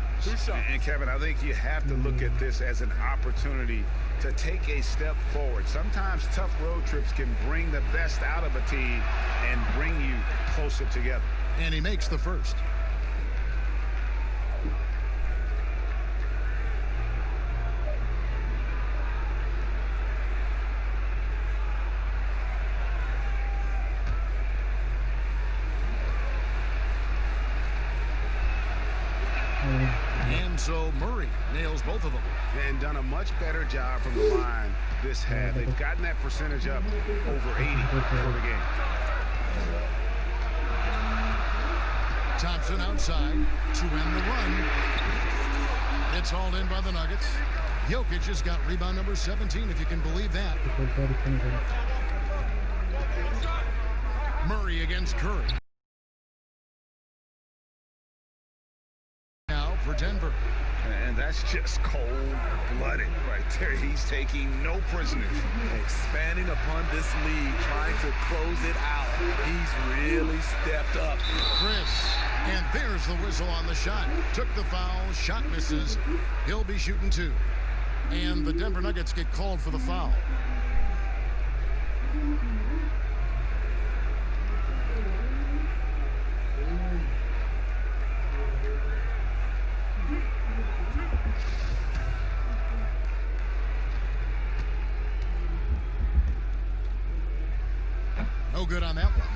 And Kevin, I think you have to look at this as an opportunity to take a step forward. Sometimes tough road trips can bring the best out of a team and bring you closer together. And he makes the first. And so Murray nails both of them. And done a much better job from the line this half. They've gotten that percentage up over 80 for the game. Thompson outside to end the run. It's hauled in by the Nuggets. Jokic has got rebound number 17, if you can believe that. Murray against Curry. Now for Denver. And that's just cold-blooded right there. He's taking no prisoners. Expanding upon this lead, trying to close it out. He's really stepped up. Chris, and there's the whistle on the shot. Took the foul, shot misses. He'll be shooting two. And the Denver Nuggets get called for the foul. No good on that one.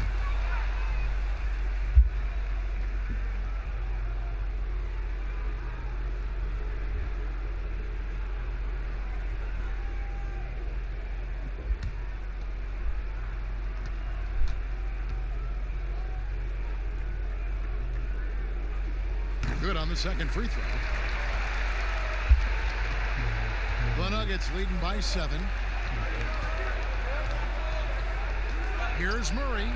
Good on the second free throw. The Nuggets leading by 7. Here's Murray.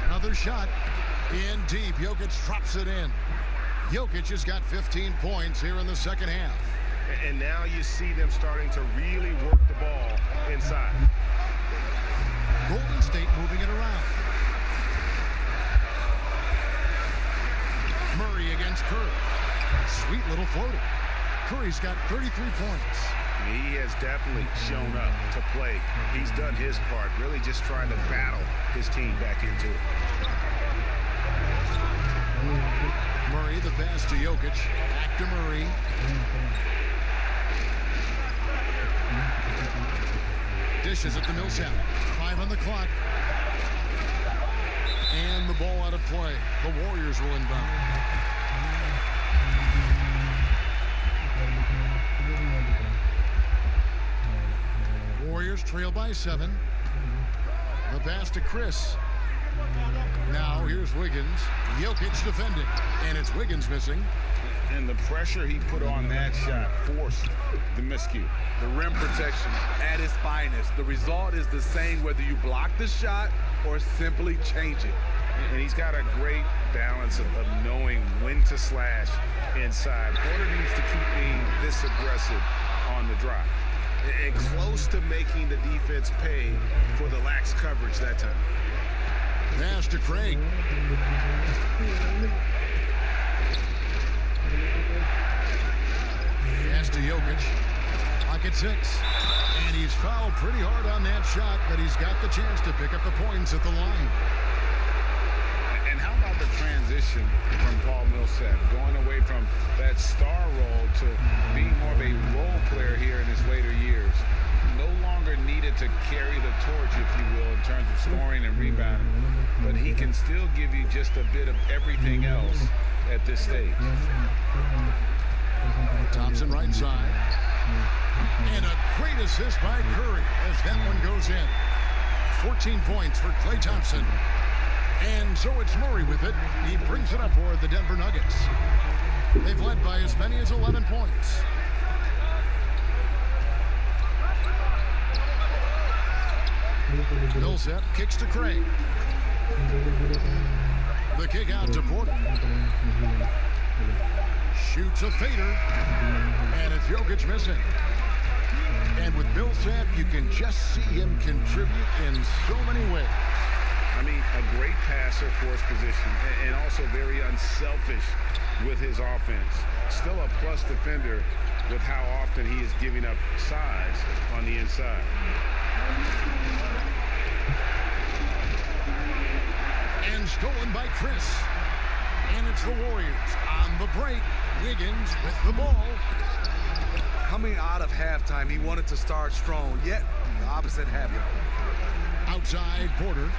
Another shot in deep. Jokic drops it in. Jokic has got 15 points here in the second half. And now you see them starting to really work the ball inside. Golden State moving it around. Murray against Curry. Sweet little floater. Curry's got 33 points. He has definitely shown up to play. He's done his part, really just trying to battle his team back into it. Murray, the pass to Jokic. Back to Murray. Dishes at the Millsap. 5 on the clock. And the ball out of play. The Warriors will inbound. Warriors trail by 7. The pass to Chris. Now here's Wiggins. Jokic defending. And it's Wiggins missing. And the pressure he put on that shot forced the miscue. The rim protection at its finest. The result is the same whether you block the shot or simply change it. And he's got a great balance of knowing when to slash inside. Porter needs to keep being this aggressive on the drive. And close to making the defense pay for the lax coverage that time. Pass to Craig. Pass to Jokic. Pocket 6. And he's fouled pretty hard on that shot, but he's got the chance to pick up the points at the line. And how about the transition from Paul Millsap, going away from that star role to being more of a role player here in his later years? No longer needed to carry the torch, if you will, in terms of scoring and rebounding, but he can still give you just a bit of everything else at this stage. Thompson right side. And a great assist by Curry as that one goes in. 14 points for Klay Thompson. And so it's Murray with it. He brings it up for the Denver Nuggets. They've led by as many as 11 points. Millsap kicks to Craig. The kick out to Porter. Shoots a fader. And it's Jokic missing. And with Millsap, you can just see him contribute in so many ways. I mean, a great passer for his position and also very unselfish with his offense. Still a plus defender with how often he is giving up size on the inside. And stolen by Chris. And it's the Warriors on the break. Wiggins with the ball. Coming out of halftime, he wanted to start strong, yet the opposite happened. Outside Porter.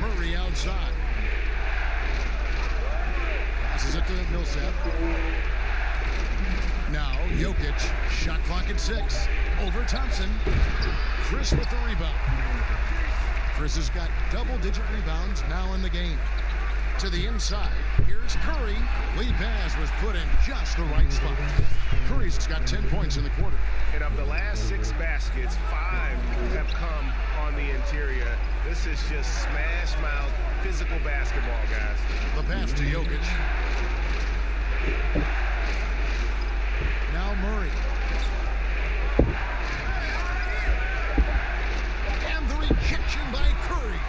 Murray outside. Passes it to Millsap. Now Jokic. Shot clock at 6. Over Thompson. Chris with the rebound. Chris has got double-digit rebounds now in the game. To the inside. Here's Curry. Lead pass was put in just the right spot. Curry's got 10 points in the quarter. And of the last 6 baskets, 5 have come on the interior. This is just smash-mouth physical basketball, guys. The pass to Jokic. Now Murray. And the rejection by Curry.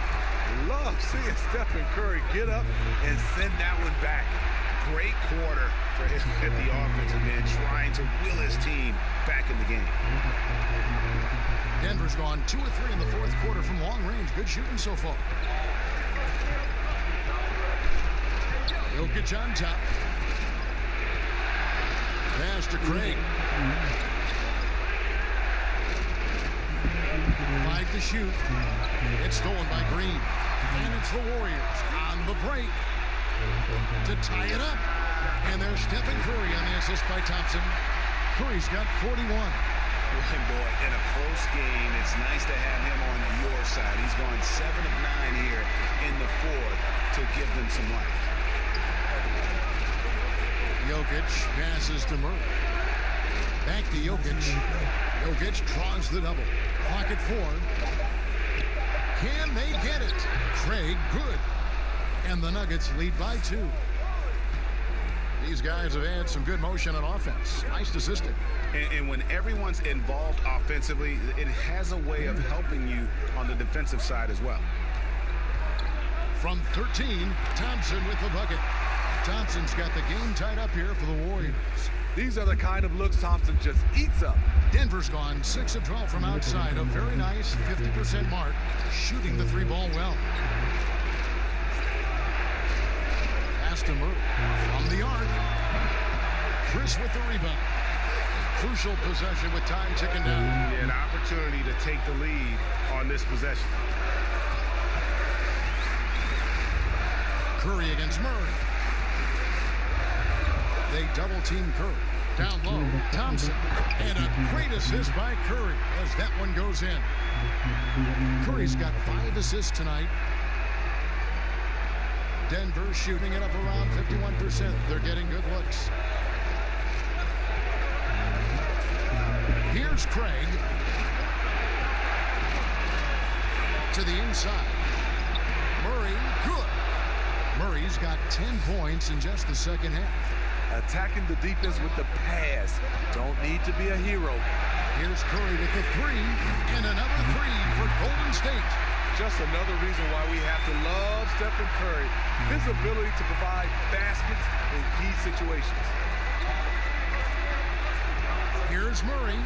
Love seeing Stephen Curry get up and send that one back. Great quarter for him at the offensive end, trying to will his team back in the game. Denver's gone 2 of 3 in the fourth quarter from long range. Good shooting so far. Jokic on top. Pass to Craig. 5 to shoot. It's stolen by Green. And it's the Warriors on the break to tie it up. And there's Stephen Curry on the assist by Thompson. Curry's got 41. And boy, in a close game, it's nice to have him on your side. He's gone 7 of 9 here in the fourth to give them some life. Jokic passes to Murray. Back to Jokic. Jokic draws the double. Clock at 4. Can they get it? Craig, good. And the Nuggets lead by 2. These guys have had some good motion on offense. Nice assisting. And when everyone's involved offensively, it has a way of helping you on the defensive side as well. From 13, Thompson with the bucket. Thompson's got the game tied up here for the Warriors. These are the kind of looks Thompson just eats up. Denver's gone 6 of 12 from outside. A very nice 50% mark. Shooting the 3-ball well. Pass to Murray. From the arc. Chris with the rebound. Crucial possession with time ticking down. Yeah, an opportunity to take the lead on this possession. Curry against Murray. They double team Curry. Down low, Thompson. And a great assist by Curry as that one goes in. Curry's got 5 assists tonight. Denver shooting it up around 51%. They're getting good looks. Here's Craig. To the inside. Murray, good. Murray's got 10 points in just the second half. Attacking the defense with the pass. Don't need to be a hero. Here's Curry with the 3, and another 3 for Golden State. Just another reason why we have to love Stephen Curry. His ability to provide baskets in key situations. Here's Murray.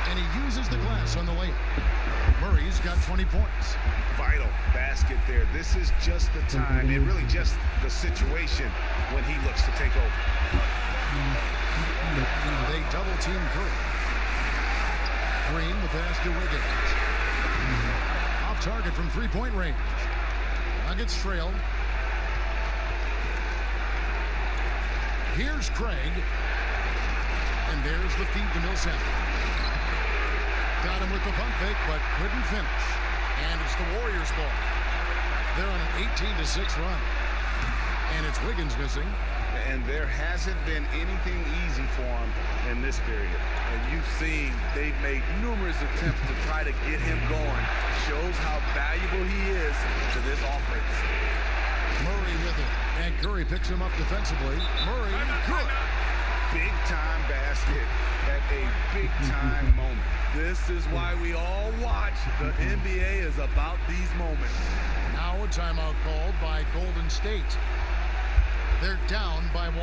And he uses the glass on the layup. Murray's got 20 points. Vital basket there. This is just the time, and really just the situation when he looks to take over. They double team Curry. Green with pass to Wiggins. Off target from 3-point range. Nuggets trail. Here's Craig. And there's the feed to Millsap. Got him with the pump fake, but couldn't finish. And it's the Warriors' ball. They're on an 18-6 run. And it's Wiggins missing. And there hasn't been anything easy for him in this period. And you've seen they've made numerous attempts to try to get him going. Shows how valuable he is to this offense. Murray with it. And Curry picks him up defensively. Murray, good. Big-time basket at a big-time moment. This is why we all watch. The NBA is about these moments. Now a timeout called by Golden State. They're down by 1.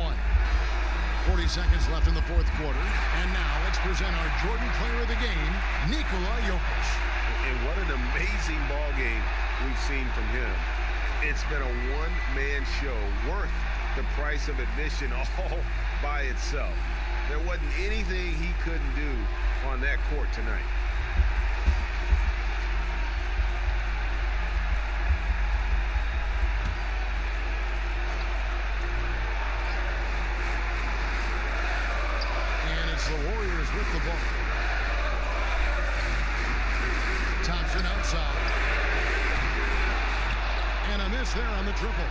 40 seconds left in the fourth quarter. And now let's present our Jordan player of the game, Nikola Jokic. And what an amazing ball game we've seen from him. It's been a one-man show worth the price of admission all by itself. There wasn't anything he couldn't do on that court tonight. And it's the Warriors with the ball. Thompson outside. And a miss there on the triple.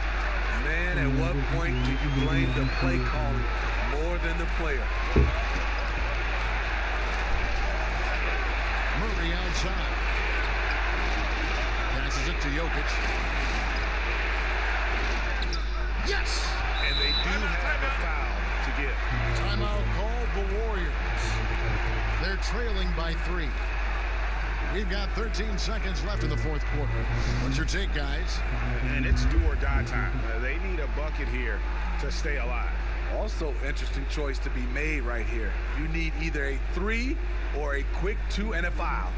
Man, at what point do you blame the play calling more than the player? Murray outside. Passes it to Jokic. Yes! And they do have a foul to give. Timeout called the Warriors. They're trailing by 3. We've got 13 seconds left in the fourth quarter. What's your take, guys? And it's do or die time. They need a bucket here to stay alive. Also, interesting choice to be made right here. You need either a 3 or a quick 2 and a foul.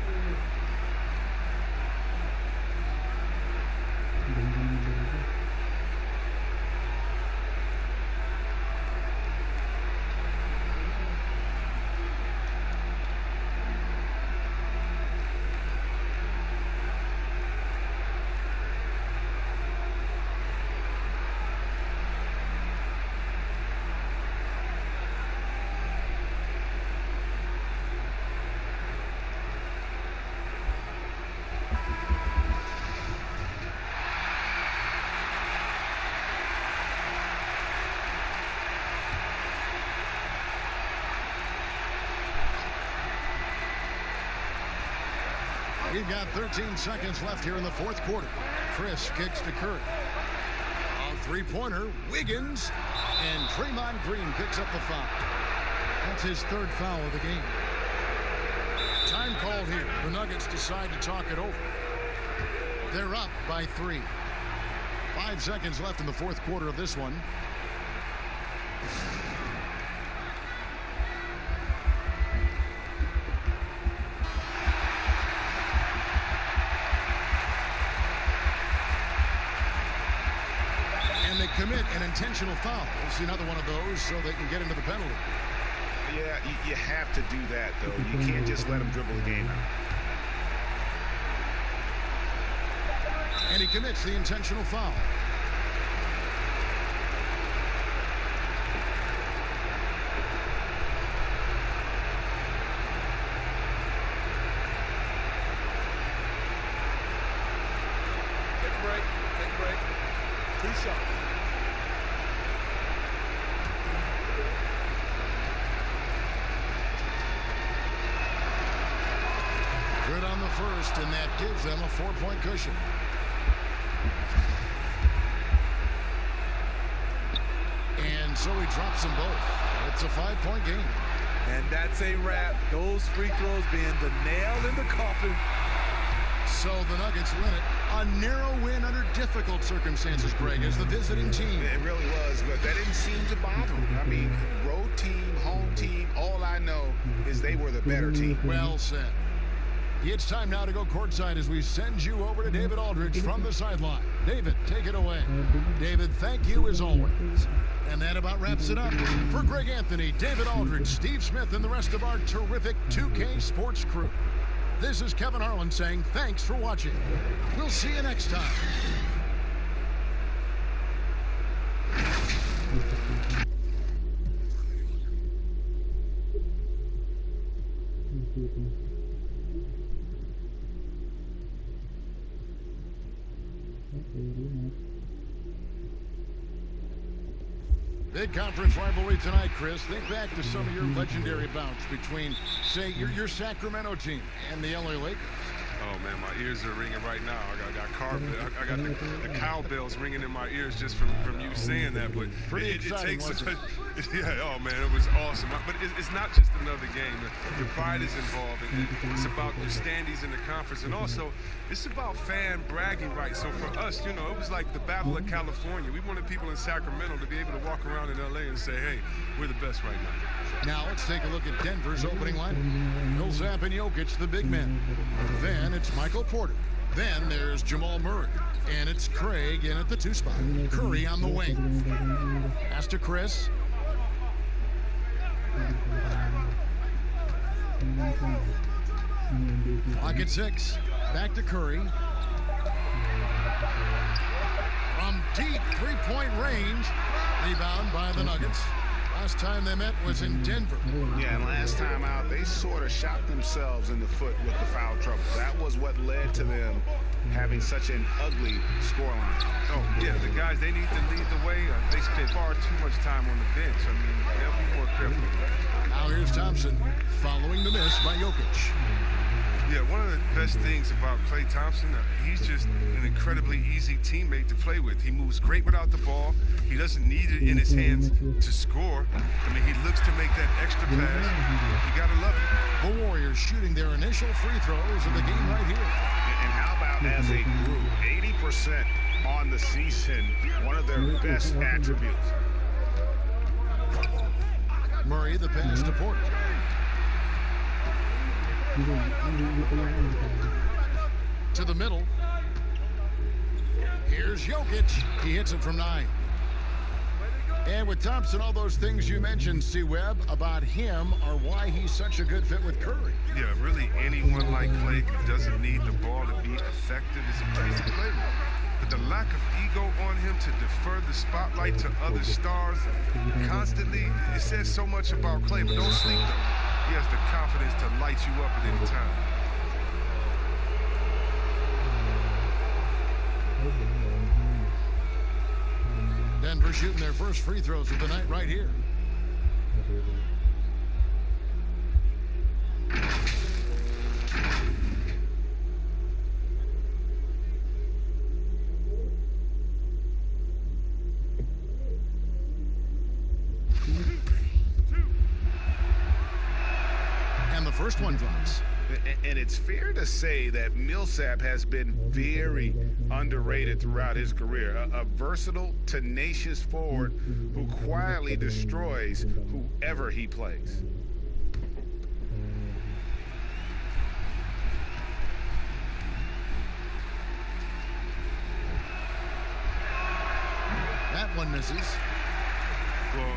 We've got 13 seconds left here in the fourth quarter. Chris kicks to Curry. A three-pointer, Wiggins, and Draymond Green picks up the foul. That's his third foul of the game. Time called here. The Nuggets decide to talk it over. They're up by 3. 5 seconds left in the fourth quarter of this one. And they commit an intentional foul. We'll see another one of those so they can get into the penalty. Yeah, you have to do that, though. You can't just let them dribble the game out. And he commits the intentional foul. Take a break. Take a break. 3 shots. Good on the first, and that gives them a 4-point cushion. And so he drops them both. It's a 5-point game. And that's a wrap. Those free throws being the nail in the coffin. So the Nuggets win it. A narrow win under difficult circumstances, Greg, as the visiting team. It really was, but that didn't seem to bother them. I mean, road team, home team, all I know is they were the better team. Well said. It's time now to go courtside as we send you over to David Aldridge from the sideline. David, take it away. David, thank you as always. And that about wraps it up. For Greg Anthony, David Aldridge, Steve Smith, and the rest of our terrific 2K sports crew, this is Kevin Harlan saying thanks for watching. We'll see you next time. Big conference rivalry tonight, Chris. Think back to some of your legendary bouts between, say, your Sacramento team and the LA Lakers. Oh man, my ears are ringing right now. I got the cowbells ringing in my ears just from you saying that. But pretty exciting, wasn't it? Yeah, oh man, it was awesome. But it's not just another game. The pride is involved, and it's about the standings in the conference, and also it's about fan bragging rights. So for us, you know, it was like the Battle of California. We wanted people in Sacramento to be able to walk around in LA and say, hey, we're the best right now. Now let's take a look at Denver's opening lineup. Millsap and Jokic, the big men. Then it's Michael Porter. Then there's Jamal Murray. And it's Craig in at the 2 spot. Curry on the wing. Pass to Chris. Clock at 6. Back to Curry. From deep 3-point range. Rebound by the Nuggets. Last time they met was in Denver. Yeah, and last time out, they sort of shot themselves in the foot with the foul trouble. That was what led to them having such an ugly scoreline. Oh, yeah, the guys, they need to lead the way. They spend far too much time on the bench. I mean, they'll be more careful. Now here's Thompson following the miss by Jokic. Yeah, one of the best things about Klay Thompson, he's just an incredibly easy teammate to play with. He moves great without the ball. He doesn't need it in his hands to score. I mean, he looks to make that extra pass. You got to love it. The Warriors shooting their initial free throws of the game right here. And how about as a group, 80% on the season, one of their best attributes. Murray, the pass to Porter. To the middle. Here's Jokic. He hits it from 9. And with Thompson, all those things you mentioned, C-Web, about him are why he's such a good fit with Curry. Yeah, really anyone like Klay who doesn't need the ball to be effective is a place to play with. But the lack of ego on him to defer the spotlight to other stars constantly, it says so much about Klay. But don't sleep, though. He has the confidence to light you up at any time. Denver shooting their first free throws of the night right here. first one drops. And it's fair to say that Millsap has been very underrated throughout his career. A versatile, tenacious forward who quietly destroys whoever he plays. That one misses. Well,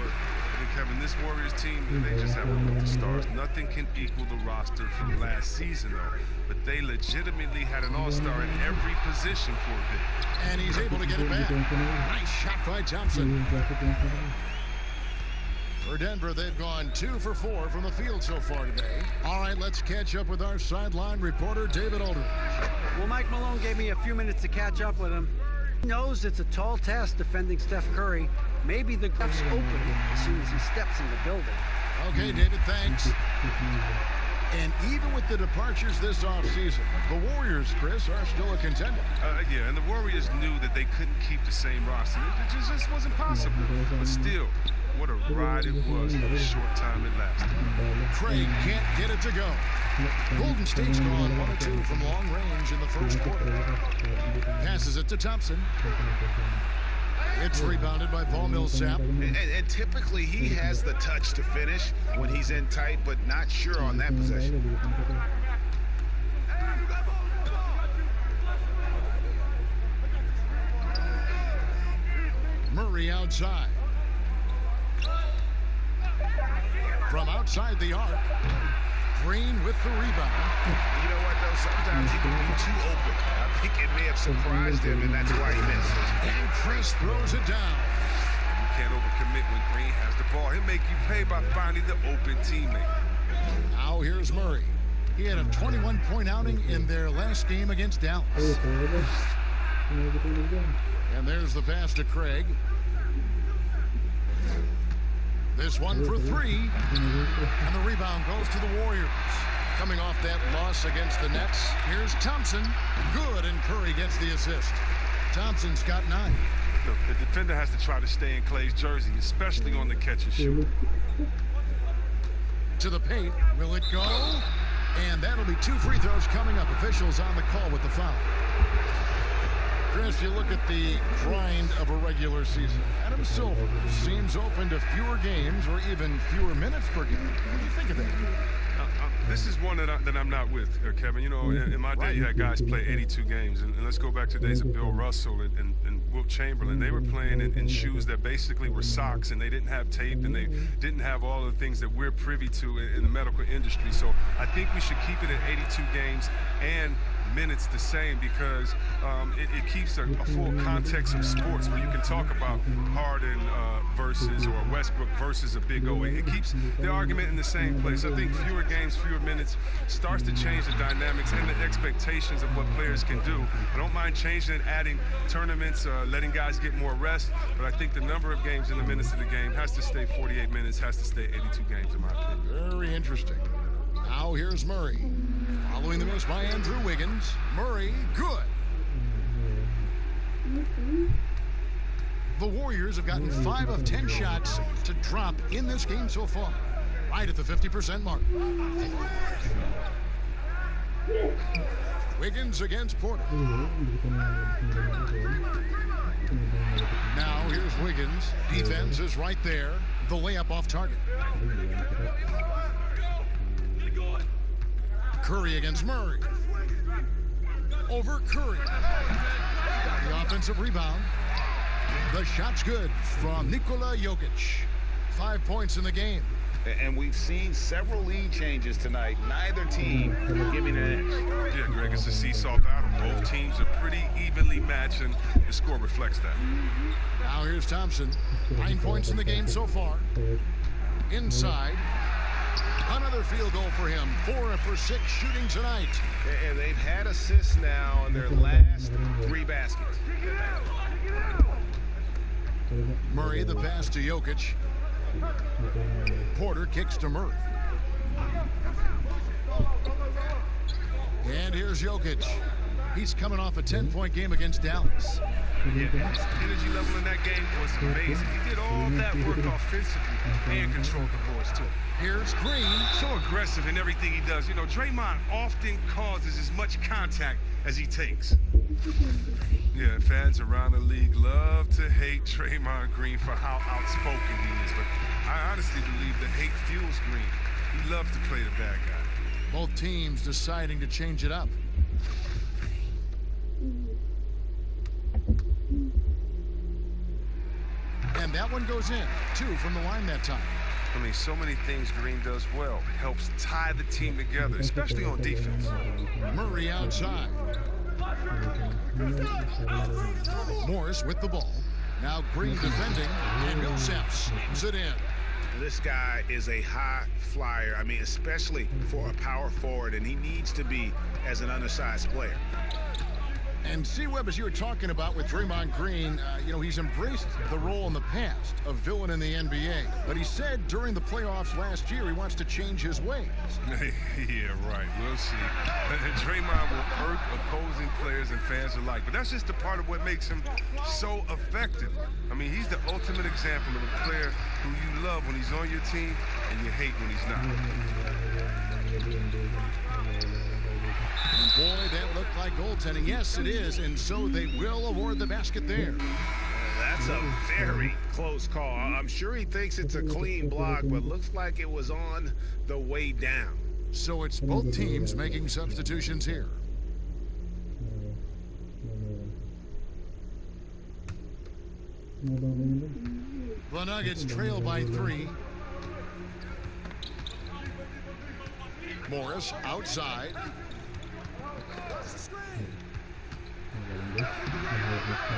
Kevin, this Warriors team, they just have a group of stars. Nothing can equal the roster from last season, though. But they legitimately had an all-star in every position for a bit. And he's able to get it back. Nice shot by Thompson. For Denver, they've gone 2 for 4 from the field so far today. All right, let's catch up with our sideline reporter, David Aldridge. Well, Mike Malone gave me a few minutes to catch up with him. He knows it's a tall task defending Steph Curry. Maybe the gaps open as soon as he steps in the building. Okay, David, thanks. And even with the departures this offseason, the Warriors, Chris, are still a contender. Yeah, and the Warriors knew that they couldn't keep the same roster. It just wasn't possible. But still, what a ride it was for the short time it lasted. Craig can't get it to go. Golden State's gone 1 or 2 from long range in the first quarter. Passes it to Thompson. It's rebounded by Paul Millsap. And typically he has the touch to finish when he's in tight, but not sure on that possession. Murray outside. From outside the arc, Green with the rebound. You know what, though? Sometimes he can be too open. I think it may have surprised him, and that's why he misses. And Chris throws it down. You can't overcommit when Green has the ball. He'll make you pay by finding the open teammate. Now here's Murray. He had a 21-point outing in their last game against Dallas. And there's the pass to Craig. This one for 3. And the rebound goes to the Warriors. Coming off that loss against the Nets, here's Thompson. Good, and Curry gets the assist. Thompson's got 9. Look, the defender has to try to stay in Clay's jersey, especially on the catch and shoot. To the paint. Will it go? And that'll be 2 free throws coming up. Officials on the call with the foul. Chris, you look at the grind of a regular season. Adam Silver seems open to fewer games or even fewer minutes per game. What do you think of that? This is one that I'm not with, Kevin. You know, in my day, you had guys play 82 games. And let's go back to the days of Bill Russell and Wilt Chamberlain. They were playing in shoes that basically were socks, and they didn't have tape, and they didn't have all the things that we're privy to in the medical industry. So I think we should keep it at 82 games and minutes the same, because it keeps a full context of sports where you can talk about Harden versus or Westbrook versus a Big O. It keeps the argument in the same place. I think fewer games, fewer minutes starts to change the dynamics and the expectations of what players can do. I don't mind changing it, adding tournaments, letting guys get more rest, but I think the number of games and the minutes of the game has to stay 48 minutes, has to stay 82 games in my opinion. Very interesting. Now here's Murray. Following the miss by Andrew Wiggins. Murray, good. The Warriors have gotten 5 of 10 shots to drop in this game so far. Right at the 50% mark. Wiggins against Porter. Now here's Wiggins. Defense is right there. The layup off target. Curry against Murray. Over Curry. The offensive rebound. The shot's good from Nikola Jokic. 5 points in the game. And we've seen several lead changes tonight. Neither team giving an edge. Yeah, Greg, it's a seesaw battle. Both teams are pretty evenly matched, and the score reflects that. Now here's Thompson. 9 points in the game so far. Inside. Another field goal for him. 4 for 6 shooting tonight. And they've had assists now in their last 3 baskets. Murray, the pass to Jokic. Porter kicks to Murray. And here's Jokic. He's coming off a 10-point game against Dallas. Yeah, his energy level in that game was amazing. He did all that work offensively and controlled the boards, too. Here's Green. So aggressive in everything he does. You know, Draymond often causes as much contact as he takes. Yeah, fans around the league love to hate Draymond Green for how outspoken he is, but I honestly believe the hate fuels Green. He loves to play the bad guy. Both teams deciding to change it up. And that one goes in. 2 from the line that time. I mean, so many things Green does well. Helps tie the team together, especially on defense. Murray outside. Morris with the ball. Now Green defending, and Millsap slams it in. This guy is a high flyer. I mean, especially for a power forward, and he needs to be as an undersized player. And C-Webb, as you were talking about with Draymond Green, you know, he's embraced the role in the past of villain in the NBA. But he said during the playoffs last year he wants to change his ways. Yeah, right. We'll see. Draymond will irk opposing players and fans alike. But that's just a part of what makes him so effective. I mean, he's the ultimate example of a player who you love when he's on your team and you hate when he's not. And boy, that looked like goaltending. Yes, it is. And so they will award the basket there. That's a very close call. I'm sure he thinks it's a clean block, but looks like it was on the way down. So it's both teams making substitutions here. The Nuggets trail by 3. Morris outside.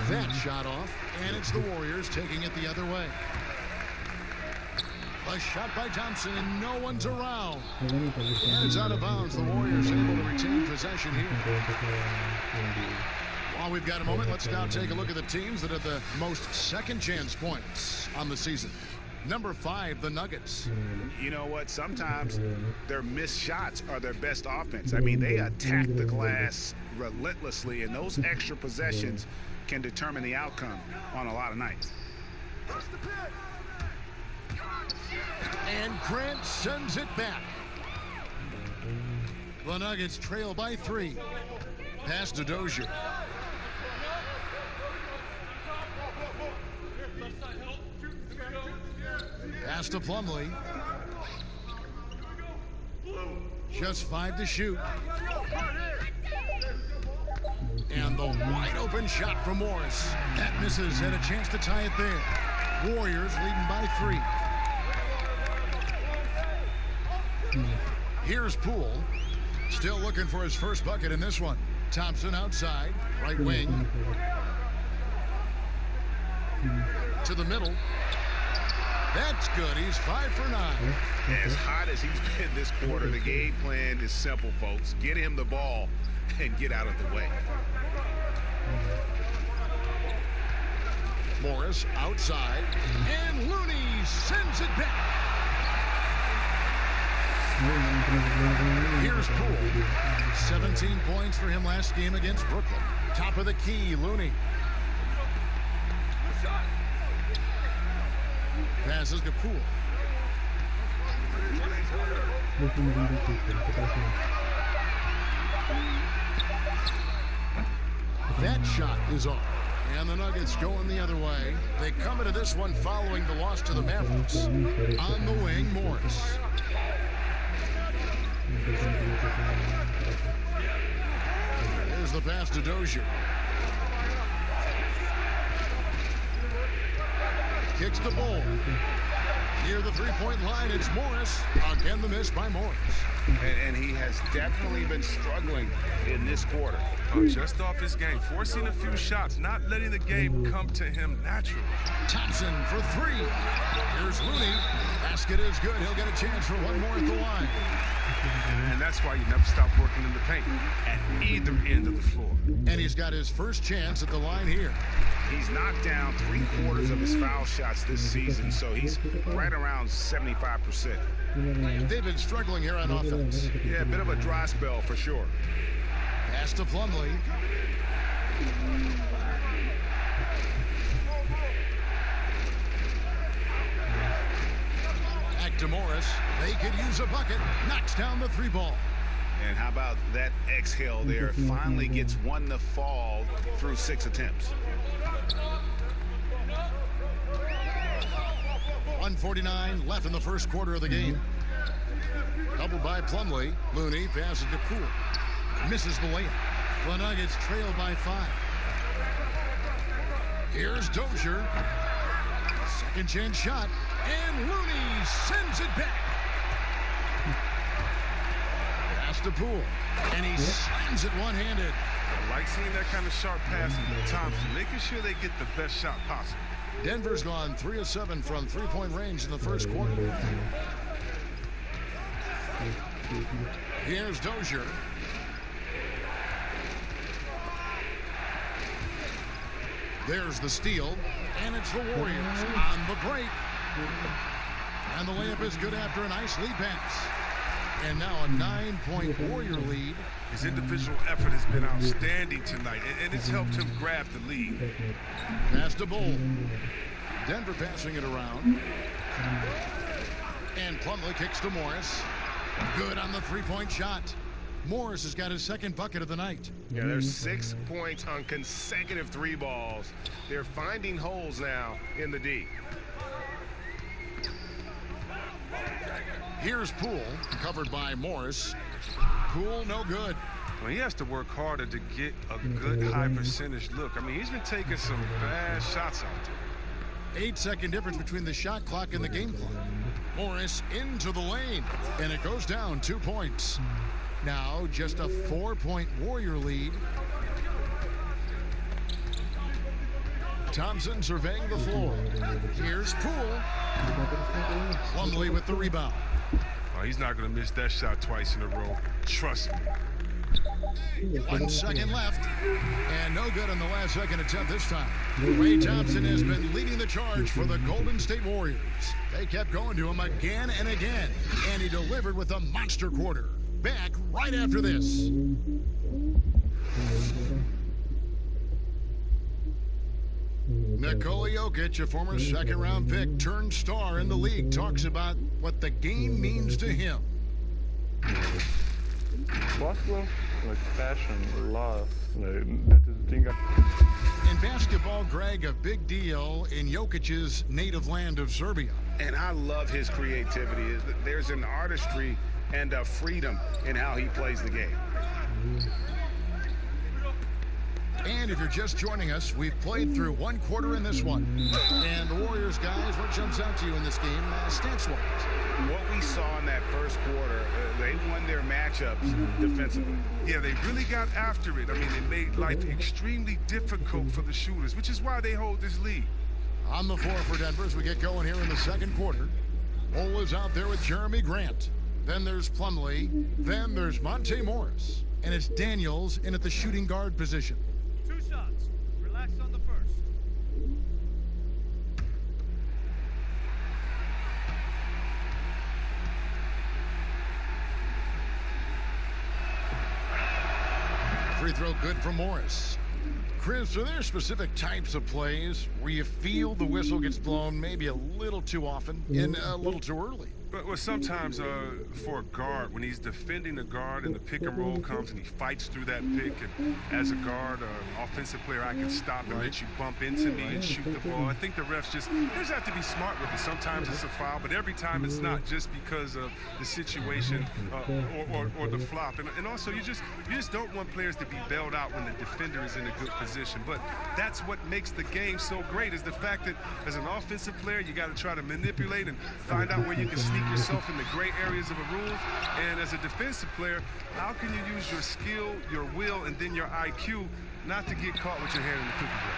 That shot off, and it's the Warriors taking it the other way. A shot by Thompson, and no one's around. And it's out of bounds. The Warriors able to retain possession here. While we've got a moment, let's now take a look at the teams that have the most second chance points on the season. Number 5, the Nuggets. You know what? Sometimes their missed shots are their best offense. I mean, they attack the glass relentlessly, and those extra possessions can determine the outcome on a lot of nights. And Grant sends it back. The Nuggets trail by 3. Pass to Dozier. Pass to Plumlee. Just 5 to shoot. And the wide open shot from Morris. That misses, and a chance to tie it there. Warriors leading by 3. Here's Poole. Still looking for his first bucket in this one. Thompson outside, right wing. To the middle. That's good. He's 5 for 9. As hot as he's been this quarter, the game plan is simple, folks. Get him the ball and get out of the way. Morris outside, and Looney sends it back. Here's Poole. 17 points for him last game against Brooklyn. Top of the key, Looney. Passes to Poole. That shot is off. And the Nuggets going the other way. They come into this one following the loss to the Mavericks. On the wing, Morris. There's the pass to Dozier. Kicks the ball. Near the three-point line, it's Morris. Again, the miss by Morris. And he has definitely been struggling in this quarter. Just off his game, forcing a few shots, not letting the game come to him naturally. Thompson for 3. Here's Looney. Basket is good. He'll get a chance for one more at the line. And that's why you never stop working in the paint at either end of the floor. And he's got his first chance at the line here. He's knocked down 3/4 of his foul shots this season, so he's right around 75%. They've been struggling here on offense. Yeah, a bit of a dry spell for sure. Pass to Plumlee. to Morris. They could use a bucket. Knocks down the 3 ball. And how about that exhale there? Finally gets one to fall through 6 attempts. 1:49 left in the first quarter of the game. Doubled by Plumlee. Looney passes to Poole. Misses the layup. The Nuggets trailed by 5. Here's Dozier. Second chance shot. And Looney sends it back. Pass to Poole. And he slams it one-handed. I like seeing that kind of sharp passing from Thompson, making sure they get the best shot possible. Denver's gone 3 of 7 from three-point range in the first quarter. Here's Dozier. There's the steal, and it's the Warriors on the break. And the layup is good after a nice lead pass. And now a 9-point Warrior lead. His individual effort has been outstanding tonight, and it's helped him grab the lead. Pass to Bull. Denver passing it around. And Plumlee kicks to Morris. Good on the 3-point shot. Morris has got his second bucket of the night. Yeah, there's 6 points on consecutive 3 balls. They're finding holes now in the D. Here's Poole, covered by Morris. Poole, no good. Well, he has to work harder to get a good high percentage look. I mean, he's been taking some bad shots out there. 8-second difference between the shot clock and the game clock. Morris into the lane, and it goes down 2 points. Now just a 4-point Warrior lead. Thompson surveying the floor. Here's Poole. Plumlee with the rebound. Oh, he's not going to miss that shot twice in a row. Trust me. 1 second left, and no good on the last second attempt this time. Ray Thompson has been leading the charge for the Golden State Warriors. They kept going to him again and again, and he delivered with a monster quarter. Back right after this. Nikola Jokic, a former second-round pick, turned star in the league, talks about what the game means to him. Basketball, like passion, love, that is the thing. In basketball, Greg, a big deal in Jokic's native land of Serbia. And I love his creativity. There's an artistry and a freedom in how he plays the game. And if you're just joining us, we've played through 1 quarter in this one. And the Warriors, guys, what jumps out to you in this game, stats-wise? What we saw in that first quarter, they won their matchups defensively. Yeah, they really got after it. I mean, they made life extremely difficult for the shooters, which is why they hold this lead. On the floor for Denver as we get going here in the second quarter. Bull is out there with Jeremy Grant. Then there's Plumlee. Then there's Monte Morris. And it's Daniels in at the shooting guard position. 2 shots. Relax on the first. Free throw good for Morris. Chris, are there specific types of plays where you feel the whistle gets blown maybe a little too often and a little too early? But sometimes for a guard, when he's defending a guard and the pick and roll comes and he fights through that pick, and as a guard, offensive player, I can stop and let you bump into me and shoot the ball. I think the refs just have to be smart with it. Sometimes it's a foul, but every time it's not, just because of the situation or the flop. And also, you just don't want players to be bailed out when the defender is in a good position. But that's what makes the game so great, is the fact that as an offensive player, you got to try to manipulate and find out where you can sneak yourself in the gray areas of a rule. And as a defensive player, how can you use your skill, your will, and then your IQ not to get caught with your hand in the cookie jar?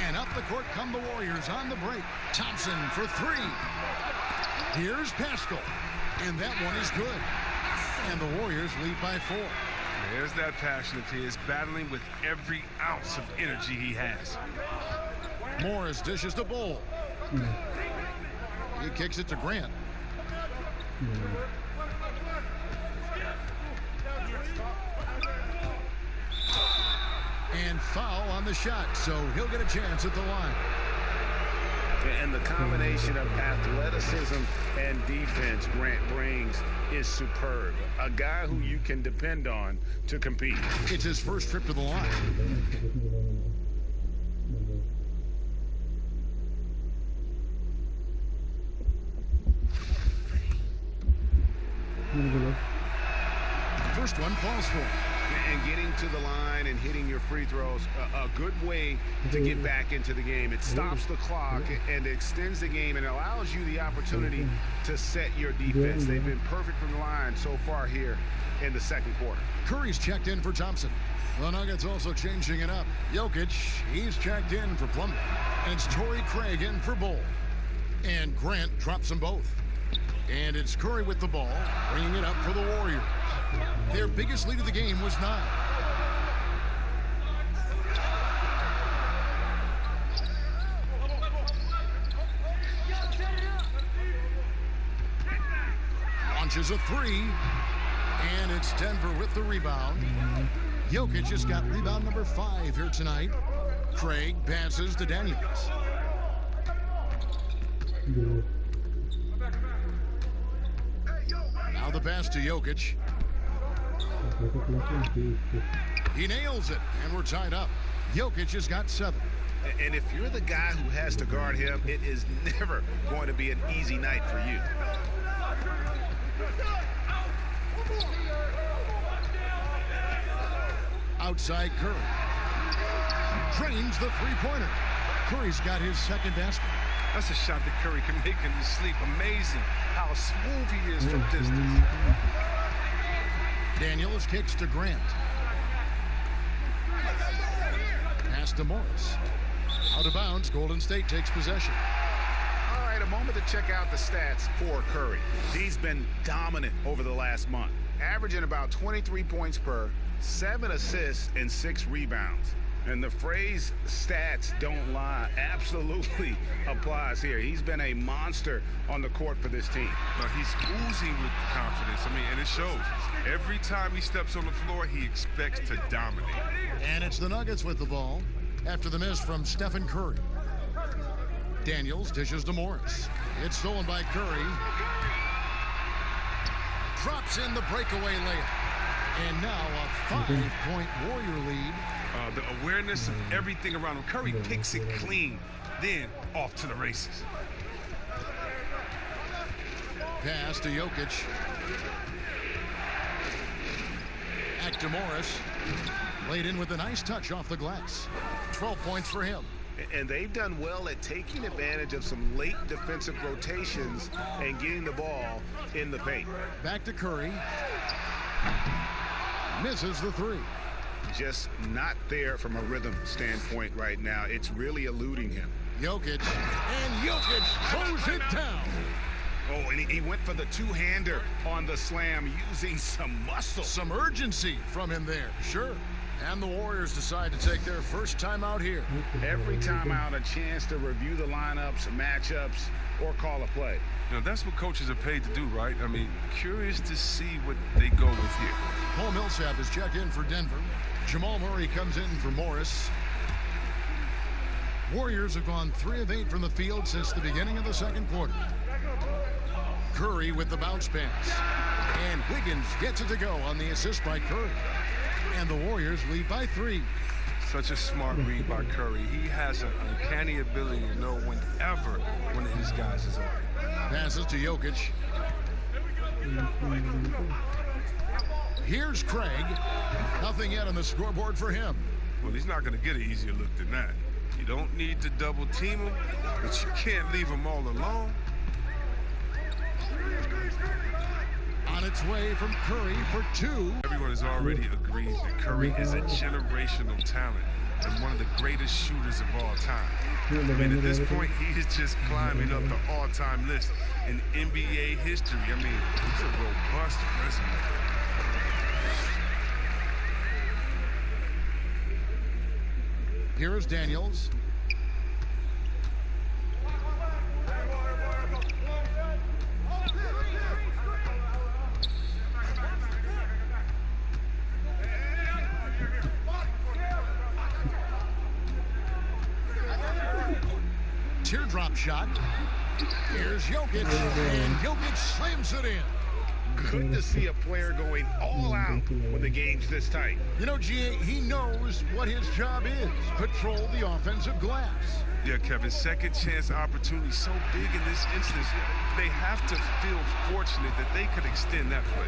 And up the court come the Warriors on the break. Thompson for 3. Here's Pascal. And that one is good. And the Warriors lead by 4. There's that passion of his, battling with every ounce of energy he has. Morris dishes the Bull. He kicks it to Grant. And foul on the shot, so he'll get a chance at the line. And the combination of athleticism and defense Grant brings is superb. A guy who you can depend on to compete. It's his first trip to the line. First one falls for him. And getting to the line and hitting your free throws, a good way to get back into the game. It stops the clock and extends the game and allows you the opportunity to set your defense. They've been perfect from the line so far here in the second quarter. Curry's checked in for Thompson. The Nuggets also changing it up. Jokic, he's checked in for Plumlee. And it's Torrey Craig in for Bull. And Grant drops them both. And it's Curry with the ball, bringing it up for the Warriors. Their biggest lead of the game was 9. Launches a 3. And it's Denver with the rebound. Jokic just got rebound number 5 here tonight. Craig passes to Daniels. Now the pass to Jokic. He nails it, and we're tied up. Jokic has got 7. And if you're the guy who has to guard him, it is never going to be an easy night for you. Outside Curry. Drains the three-pointer. Curry's got his second basket. That's a shot that Curry can make in his sleep. Amazing how smooth he is from distance. Daniels kicks to Grant. Pass to Morris. Out of bounds, Golden State takes possession. All right, a moment to check out the stats for Curry. He's been dominant over the last month, averaging about 23 points per, 7 assists, and 6 rebounds. And the phrase stats don't lie absolutely applies here. He's been a monster on the court for this team. No, he's oozing with confidence. I mean, and it shows. Every time he steps on the floor, he expects to dominate. And it's the Nuggets with the ball after the miss from Stephen Curry. Daniels dishes to Morris. It's stolen by Curry. Drops in the breakaway layup. And now a 5-point Warrior lead. The awareness of everything around him. Curry picks it clean, then off to the races. Pass to Jokic. Back to Morris. Laid in with a nice touch off the glass. 12 points for him. And they've done well at taking advantage of some late defensive rotations and getting the ball in the paint. Back to Curry. Misses the 3. Just not there from a rhythm standpoint right now. It's really eluding him. Jokic. And Jokic throws it down. Oh, and he went for the two-hander on the slam using some muscle. Some urgency from him there. Sure. And the Warriors decide to take their first time out here. Every time out, a chance to review the lineups, matchups, or call a play. You know, that's what coaches are paid to do, right? I mean, curious to see what they go with here. Paul Millsap is checked in for Denver. Jamal Murray comes in for Morris. Warriors have gone 3 of 8 from the field since the beginning of the second quarter. Curry with the bounce pass. And Wiggins gets it to go on the assist by Curry. And the Warriors lead by 3. Such a smart read by Curry. He has an uncanny ability to know whenever one of his guys is open. Passes to Jokic. Here's Craig. Nothing yet on the scoreboard for him. Well, he's not going to get an easier look than that. You don't need to double team him, but you can't leave him all alone. On its way from Curry for 2. Everyone has already agreed that Curry is a generational talent and one of the greatest shooters of all time. I mean, at this point, he is just climbing up the all-time list in NBA history. I mean, it's a robust resume. Here is Daniels. Teardrop shot. Here's Jokic, and Jokic slams it in. Good to see a player going all out when the game's this tight. You know, GA, he knows what his job is. Patrol the offensive glass. Yeah, Kevin, second chance opportunity so big in this instance. They have to feel fortunate that they could extend that play.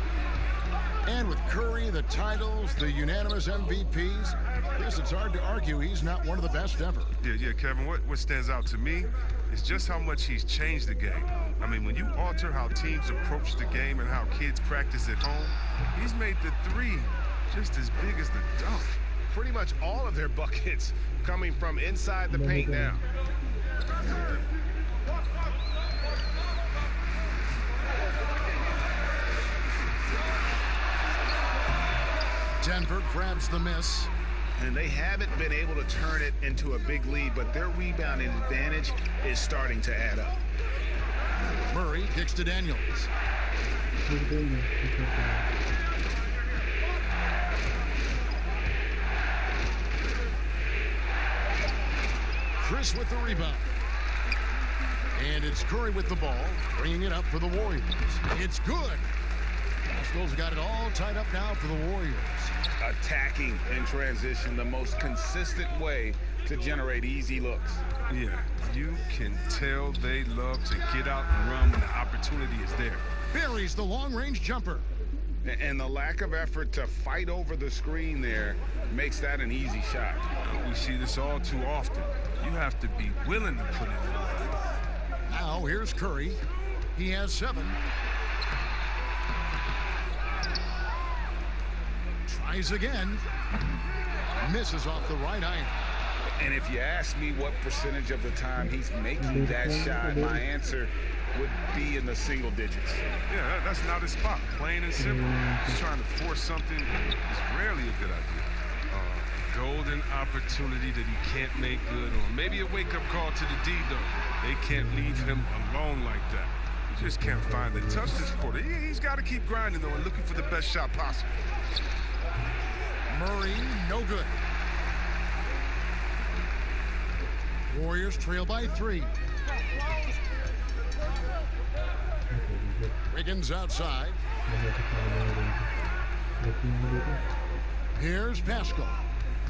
And with Curry, the titles, the unanimous MVPs, yes, it's hard to argue he's not one of the best ever. Yeah, Kevin, what stands out to me is just how much he's changed the game. I mean, when you alter how teams approach the game and how kids practice at home, he's made the three just as big as the dunk. Pretty much all of their buckets coming from inside the paint now. Denver grabs the miss. And they haven't been able to turn it into a big lead, but their rebounding advantage is starting to add up. Murray kicks to Daniels. Chris with the rebound. And it's Curry with the ball, bringing it up for the Warriors. It's good. Pascal's got it all tied up now for the Warriors. Attacking in transition, the most consistent way to generate easy looks. Yeah, you can tell they love to get out and run when the opportunity is there. Buries the long-range jumper. And the lack of effort to fight over the screen there makes that an easy shot. We see this all too often. You have to be willing to put it in. Now here's Curry. He has 7. Tries again. Misses off the right iron. And if you ask me what percentage of the time he's making that shot, my answer would be in the single digits. Yeah, that's not his spot. Plain and simple. Just trying to force something is rarely a good idea. Golden opportunity that he can't make good on. Maybe a wake-up call to the D, though. They can't leave him alone like that. You just can't find the toughness for it. He's got to keep grinding, though, and looking for the best shot possible. Murray, no good. Warriors trail by 3. Wiggins outside. Here's Pascal.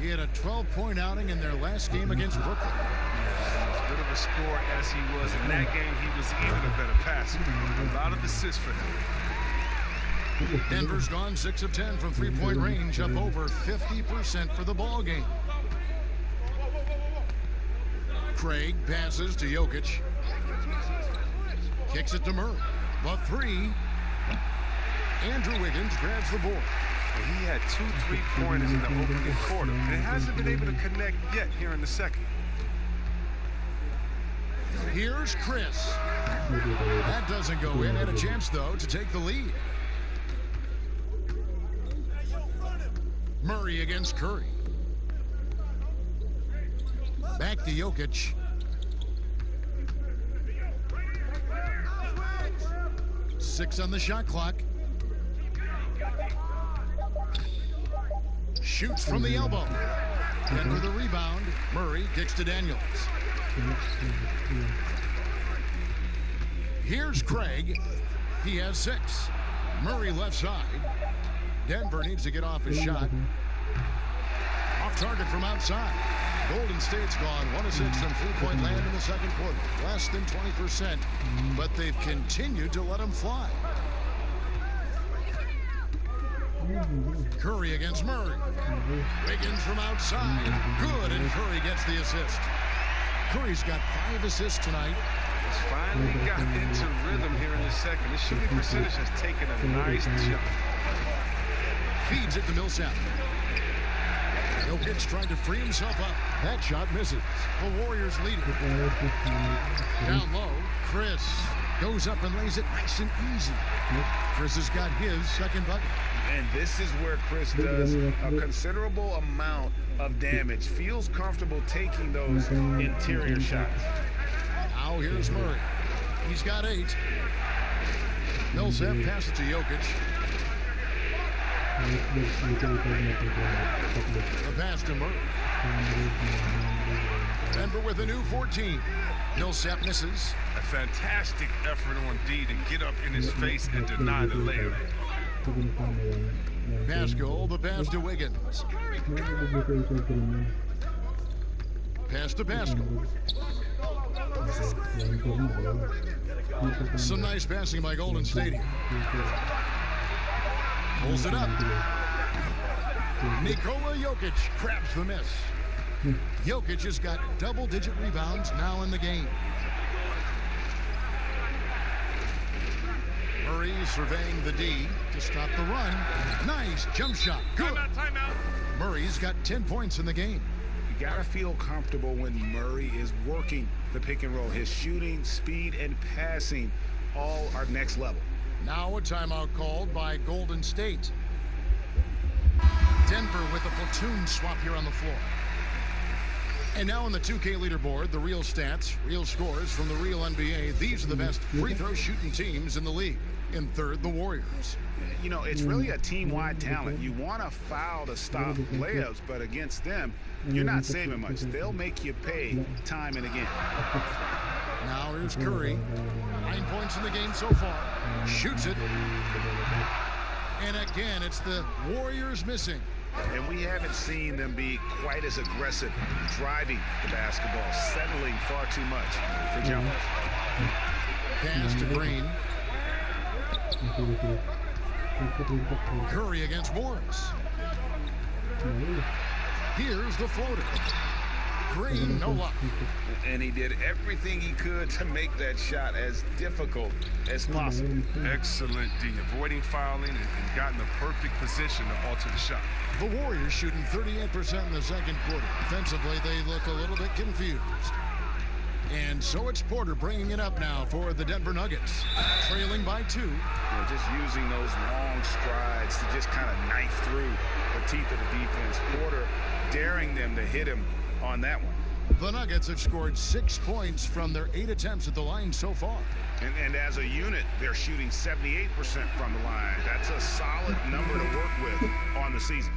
He had a 12-point outing in their last game against Brooklyn. As good of a scorer as he was in that game, he was even a better passer. A lot of assists for him. Denver's gone 6 of 10 from three-point range, up over 50% for the ball game. Craig passes to Jokic. Kicks it to Murray. But 3. Andrew Wiggins grabs the board. He had 2 3-pointers in the opening quarter, and hasn't been able to connect yet here in the second. Here's Chris. That doesn't go in. Had a chance, though, to take the lead. Murray against Curry. Back to Jokic. Six on the shot clock. Shoots from the elbow. Denver the rebound. Murray kicks to Daniels. Here's Craig. He has 6. Murray left side. Denver needs to get off his shot. Off target from outside. Golden State's gone 1 of 6 from three-point land in the second quarter. Less than 20%, but they've continued to let them fly. Curry against Murray. Wiggins from outside. Good, and Curry gets the assist. Curry's got 5 assists tonight. He's finally got into rhythm here in the second. His shooting percentage has taken a nice jump. Feeds it to Millsap. Jokic trying to free himself up. That shot misses. The Warriors lead it. Down low, Chris goes up and lays it nice and easy. Chris has got his second bucket. And this is where Chris does a considerable amount of damage. Feels comfortable taking those interior shots. Now here's Murray. He's got 8. Millsap passes to Jokic. The pass to Murray. Denver with a new 14. Millsap misses. A fantastic effort on D to get up in his face and deny the layup. Pascal, the pass to Wiggins. Pass to Pascal. Some nice passing by Golden State here. Pulls it up. Nikola Jokic grabs the miss. Jokic has got double-digit rebounds now in the game. Murray surveying the D to stop the run. Nice jump shot. Good. Timeout. Murray's got 10 points in the game. You got to feel comfortable when Murray is working the pick and roll. His shooting, speed, and passing all are next level. Now a timeout called by Golden State. Denver with a platoon swap here on the floor. And now on the 2K leaderboard, the real stats, real scores from the real NBA. These are the best free throw shooting teams in the league. In third, the Warriors. You know, it's really a team-wide talent. You want to foul to stop layups, but against them, you're not saving much. They'll make you pay time and again. Now here's Curry. 9 points in the game so far. Shoots it. And again, it's the Warriors missing. And we haven't seen them be quite as aggressive driving the basketball, settling far too much for jumpers. Pass to Green. Curry against Morris. Here's the floater. Green, no luck. And he did everything he could to make that shot as difficult as possible. Excellent D, avoiding fouling and got in the perfect position to alter the shot. The Warriors shooting 38% in the second quarter. Defensively, they look a little bit confused. And so it's Porter bringing it up now for the Denver Nuggets, trailing by 2. You know, just using those long strides to just kind of knife through the teeth of the defense. Porter daring them to hit him on that one. The Nuggets have scored 6 points from their 8 attempts at the line so far. And as a unit, they're shooting 78% from the line. That's a solid number to work with on the season.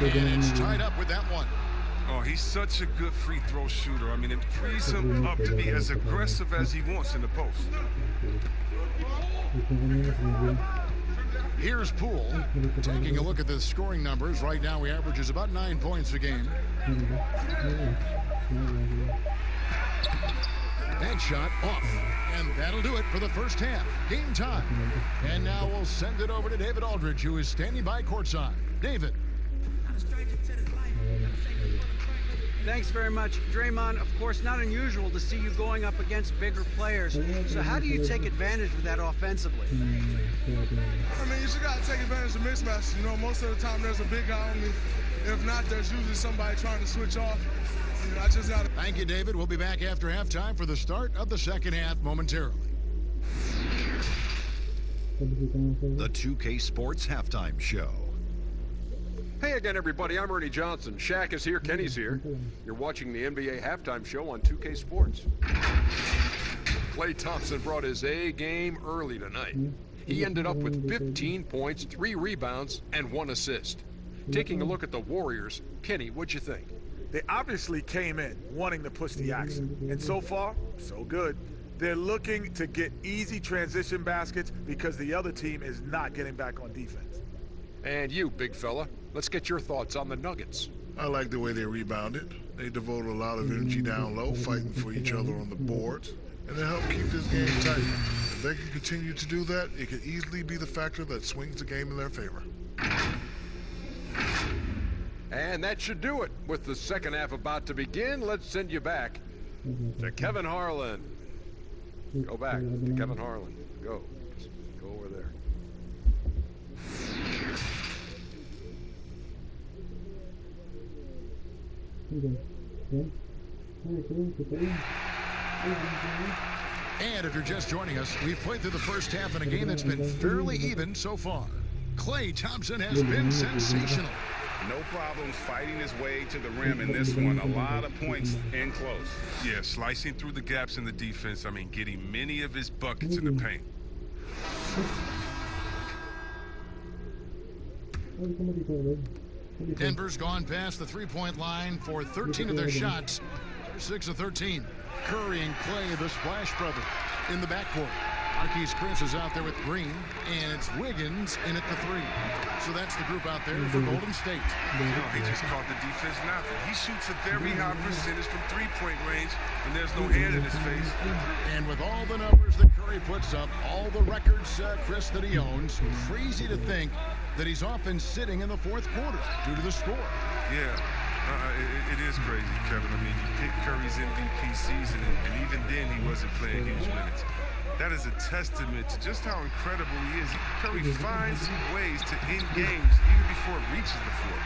And it's tied up with that one. Oh, he's such a good free throw shooter. I mean, it frees him up to be as aggressive as he wants in the post. Here's Poole taking a look at the scoring numbers. Right now, he averages about 9 points a game. That shot off. And that'll do it for the first half. Game time. And now we'll send it over to David Aldridge, who is standing by courtside. David. Thanks very much, Draymond. Of course, not unusual to see you going up against bigger players. So how do you take advantage of that offensively? I mean, you just got to take advantage of mismatches. You know, most of the time there's a big guy on me. If not, there's usually somebody trying to switch off. You know, I just got to... Thank you, David. We'll be back after halftime for the start of the second half momentarily. The 2K Sports Halftime Show. Hey again, everybody. I'm Ernie Johnson. Shaq is here. Kenny's here. You're watching the NBA Halftime Show on 2K Sports. Klay Thompson brought his A game early tonight. He ended up with 15 points, 3 rebounds, and 1 assist. Taking a look at the Warriors, Kenny, what'd you think? They obviously came in wanting to push the action. And so far, so good. They're looking to get easy transition baskets because the other team is not getting back on defense. And you, big fella, let's get your thoughts on the Nuggets. I like the way they rebounded. They devoted a lot of energy down low, fighting for each other on the boards, and they helped keep this game tight. If they can continue to do that, it could easily be the factor that swings the game in their favor. And that should do it. With the second half about to begin, let's send you back to Kevin Harlan. Go back to Kevin Harlan. Go. Just go over there. And if you're just joining us, we've played through the first half in a game that's been fairly even so far. Klay Thompson has been sensational. No problems fighting his way to the rim in this one. A lot of points in close. Yeah, slicing through the gaps in the defense. I mean, getting many of his buckets in the paint. Denver's gone past the three-point line for 13 of their shots. They're 6 of 13. Curry and Klay, the Splash Brothers, in the backcourt. Marquise Chris is out there with Green, and it's Wiggins in at the 3. So that's the group out there for Golden State. He just caught the defense napping. He shoots a very high percentage from three-point range, and there's no hand in his face. And with all the numbers that Curry puts up, all the records, Chris, that he owns, crazy to think that he's often sitting in the fourth quarter due to the score. Yeah. It is crazy, Kevin. I mean, you picked Curry's MVP season, and even then he wasn't playing huge minutes. That is a testament to just how incredible he is. Curry finds ways to end games even before it reaches the floor.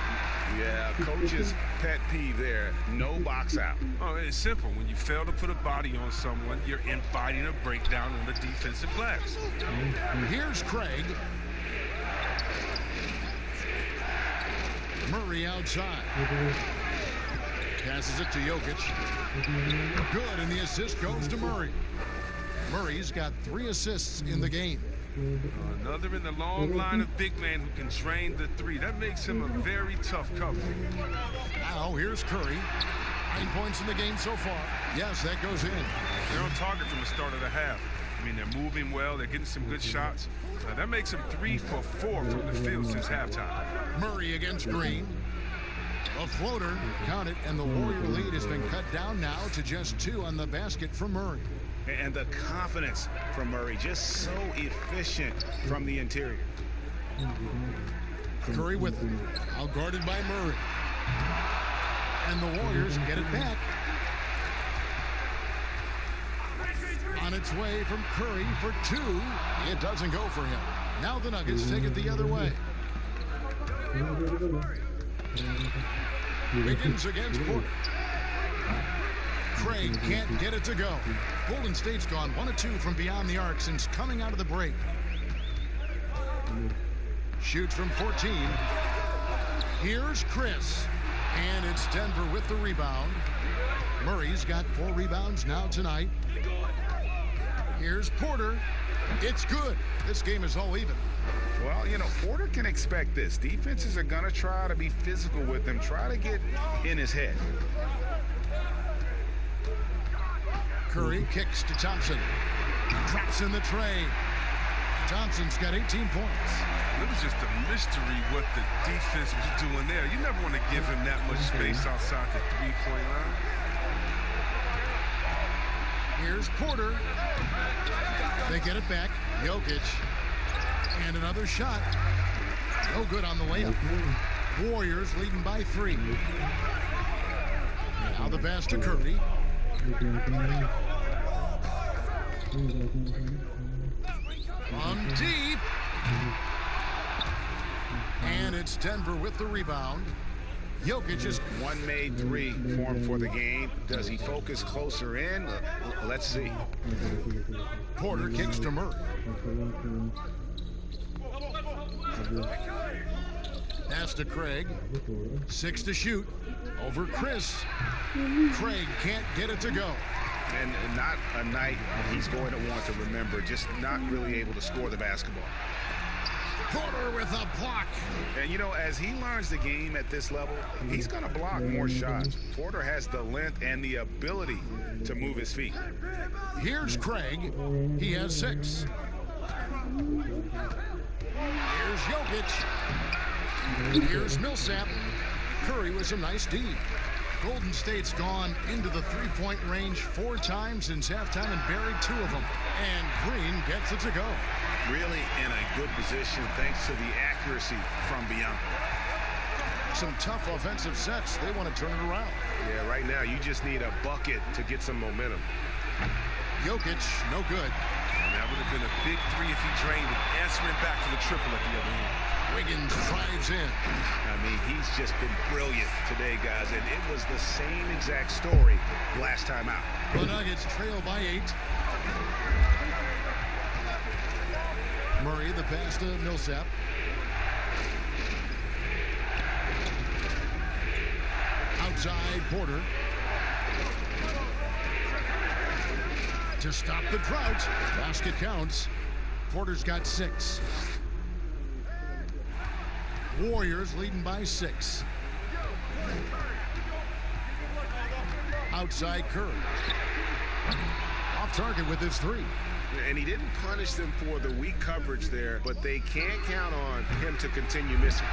Yeah, coach's pet peeve there, no box out. Oh, it's simple. When you fail to put a body on someone, you're inviting a breakdown on the defensive glass. Here's Craig. Murray outside. Passes it to Jokic. Good, and the assist goes to Murray. Murray's got 3 assists in the game. Another in the long line of big men who can drain the 3. That makes him a very tough cover. Now here's Curry. 9 points in the game so far. Yes, that goes in. They're on target from the start of the half. I mean, they're moving well. They're getting some good shots. That makes them 3 for 4 from the field since halftime. Murray against Green. A floater, count it, and the Warrior lead has been cut down now to just 2 on the basket from Murray. And the confidence from Murray, just so efficient from the interior. Curry with it, outguarded by Murray. And the Warriors get it back. On its way from Curry for 2. It doesn't go for him. Now the Nuggets take it the other way. Wiggins against Porter. Craig can't get it to go. Golden State's gone 1 of 2 from beyond the arc since coming out of the break. Shoots from 14. Here's Chris. And it's Denver with the rebound. Murray's got 4 rebounds now tonight. Here's Porter. It's good. This game is all even. Well, you know, Porter can expect this. Defenses are going to try to be physical with him, try to get in his head. Curry kicks to Thompson. Drops in the tray. Thompson's got 18 points. It was just a mystery what the defense was doing there. You never want to give him that much space outside the three-point line. Here's Porter. They get it back. Jokic. And another shot. No good on the layup. Warriors leading by 3. Now the pass to Curry. From deep. And it's Denver with the rebound. Jokic is one made 3 formed for the game. Does he focus closer in? Let's see. Porter kicks to Murray. Pass to Craig. 6 to shoot. Over Chris. Craig can't get it to go. And not a night he's going to want to remember. Just not really able to score the basketball. Porter with a block. And, you know, as he learns the game at this level, he's going to block more shots. Porter has the length and the ability to move his feet. Here's Craig. He has 6. Here's Jokic. Here's Millsap. Curry with some nice D. Golden State's gone into the three-point range 4 times since halftime and buried 2 of them. And Green gets it to go. Really in a good position thanks to the accuracy from beyond. Some tough offensive sets. They want to turn it around. Yeah, right now you just need a bucket to get some momentum. Jokic, no good. And that would have been a big 3 if he drained it, answering back to the triple at the other end. Wiggins drives in. I mean, he's just been brilliant today, guys, and it was the same exact story last time out. The Nuggets trail by 8. Murray, the pass to Millsap. outside Porter. To stop the drought. Basket counts. Porter's got 6. Warriors leading by 6. Outside Curry. Off target with his 3. And he didn't punish them for the weak coverage there, but they can't count on him to continue missing.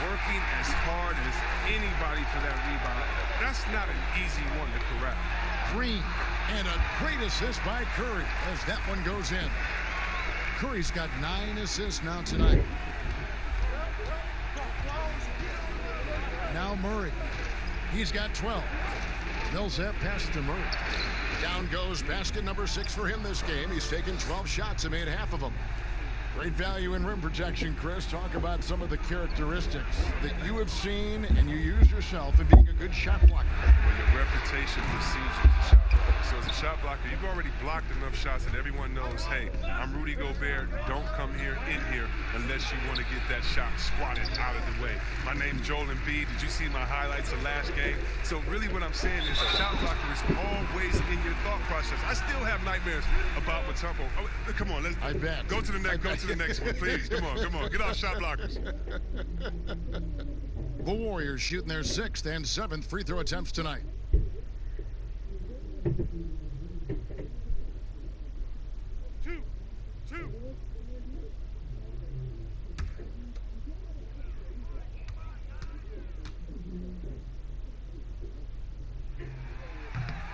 Working as hard as anybody for that rebound. That's not an easy one to correct. Green, and a great assist by Curry as that one goes in. Curry's got 9 assists now tonight. Now Murray. He's got 12. Millsap passes to Murray. Down goes basket number 6 for him this game. He's taken 12 shots and made half of them. Great value in rim protection, Chris. Talk about some of the characteristics that you have seen and you use yourself in being a good shot blocker. Well, your reputation precedes you as a shot blocker. So as a shot blocker, you've already blocked enough shots that everyone knows, hey, I'm Rudy Gobert. Don't come in here unless you want to get that shot squatted out of the way. My name's Joel Embiid. Did you see my highlights of last game? So really what I'm saying is a shot blocker is always in your thought process. I still have nightmares about Matumbo. Oh, come on, let's go to the next. Go to the next one, please. Come on. Get our shot blockers. The Warriors shooting their 6th and 7th free throw attempts tonight. Two.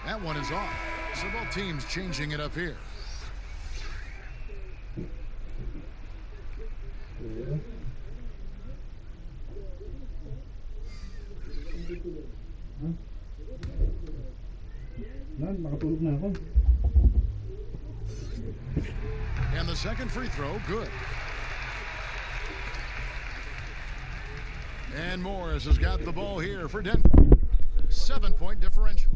That one is off. So both teams changing it up here. And the second free throw, good. And Morris has got the ball here for Denver. 7-point differential.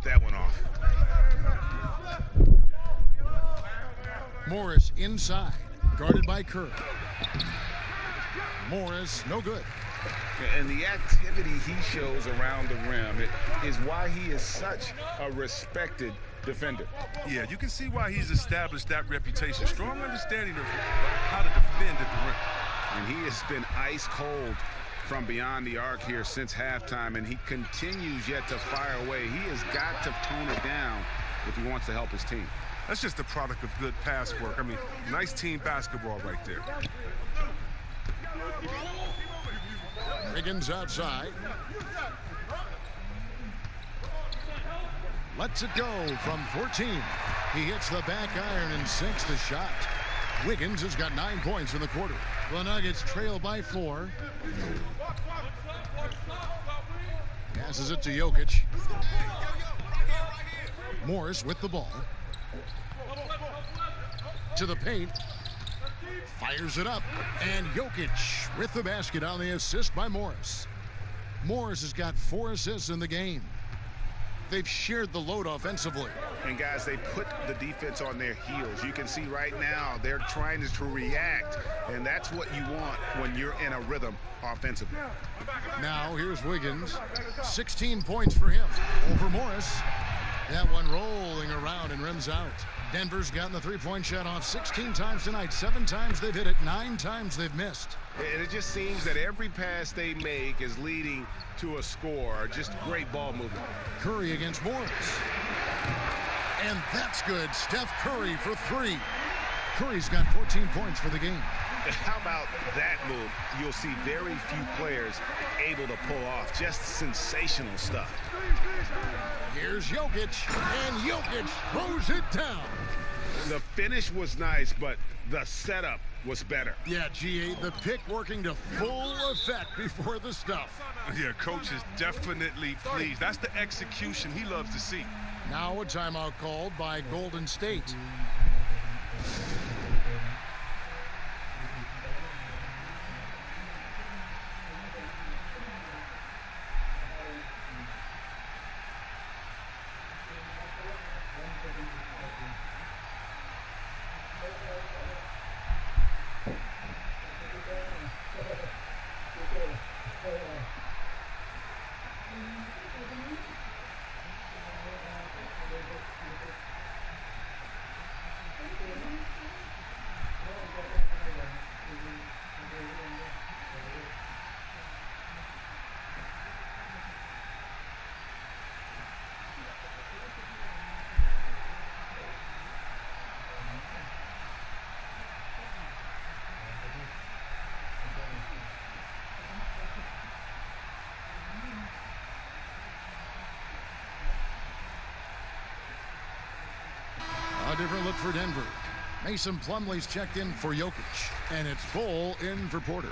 That one off. Morris inside, guarded by Curry. Morris, no good. And the activity he shows around the rim is why he is such a respected defender. Yeah, you can see why he's established that reputation. Strong understanding of how to defend at the rim. And he has been ice cold from beyond the arc here since halftime, and he continues yet to fire away. He has got to tone it down if he wants to help his team. That's just a product of good pass work. I mean, nice team basketball right there. Wiggins outside. Lets it go from 14. He hits the back iron and sinks the shot. Wiggins has got 9 points in the quarter. The Nuggets trail by 4. Passes it to Jokic. Morris with the ball. To the paint. Fires it up. And Jokic with the basket on the assist by Morris. Morris has got 4 assists in the game. They've shared the load offensively. And guys, they put the defense on their heels. You can see right now they're trying to react, and that's what you want when you're in a rhythm offensively. Now here's Wiggins. 16 points for him over Morris. That one rolling around and rims out. Denver's gotten the three-point shot off 16 times tonight. 7 times they've hit it. 9 times they've missed. And it just seems that every pass they make is leading to a score. Just great ball movement. Curry against Morris. And that's good. Steph Curry for 3. Curry's got 14 points for the game. How about that move? You'll see very few players able to pull off just sensational stuff. Here's Jokic, and Jokic throws it down. The finish was nice, but the setup was better. Yeah, GA, the pick working to full effect before the stuff. Yeah, coach is definitely pleased. That's the execution he loves to see. Now a timeout called by Golden State. A different look for Denver. Mason Plumlee's checked in for Jokic, and it's Bull in for Porter.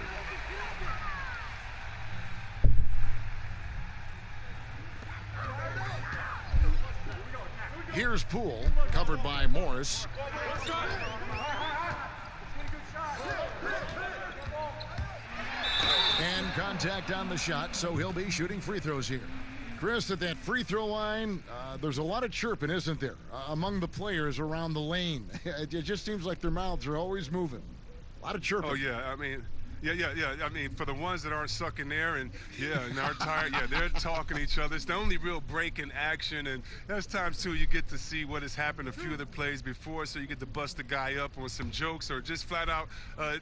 Here's Poole, covered by Morris. And contact on the shot, so he'll be shooting free throws here. Chris, at that free throw line, there's a lot of chirping, isn't there, among the players around the lane. It just seems like their mouths are always moving. A lot of chirping. Oh, yeah. I mean, yeah. I mean, for the ones that aren't sucking there and aren't tired, they're talking to each other. It's the only real break in action, and there's times, too, you get to see what has happened a few of the plays before, so you get to bust the guy up on some jokes or just flat out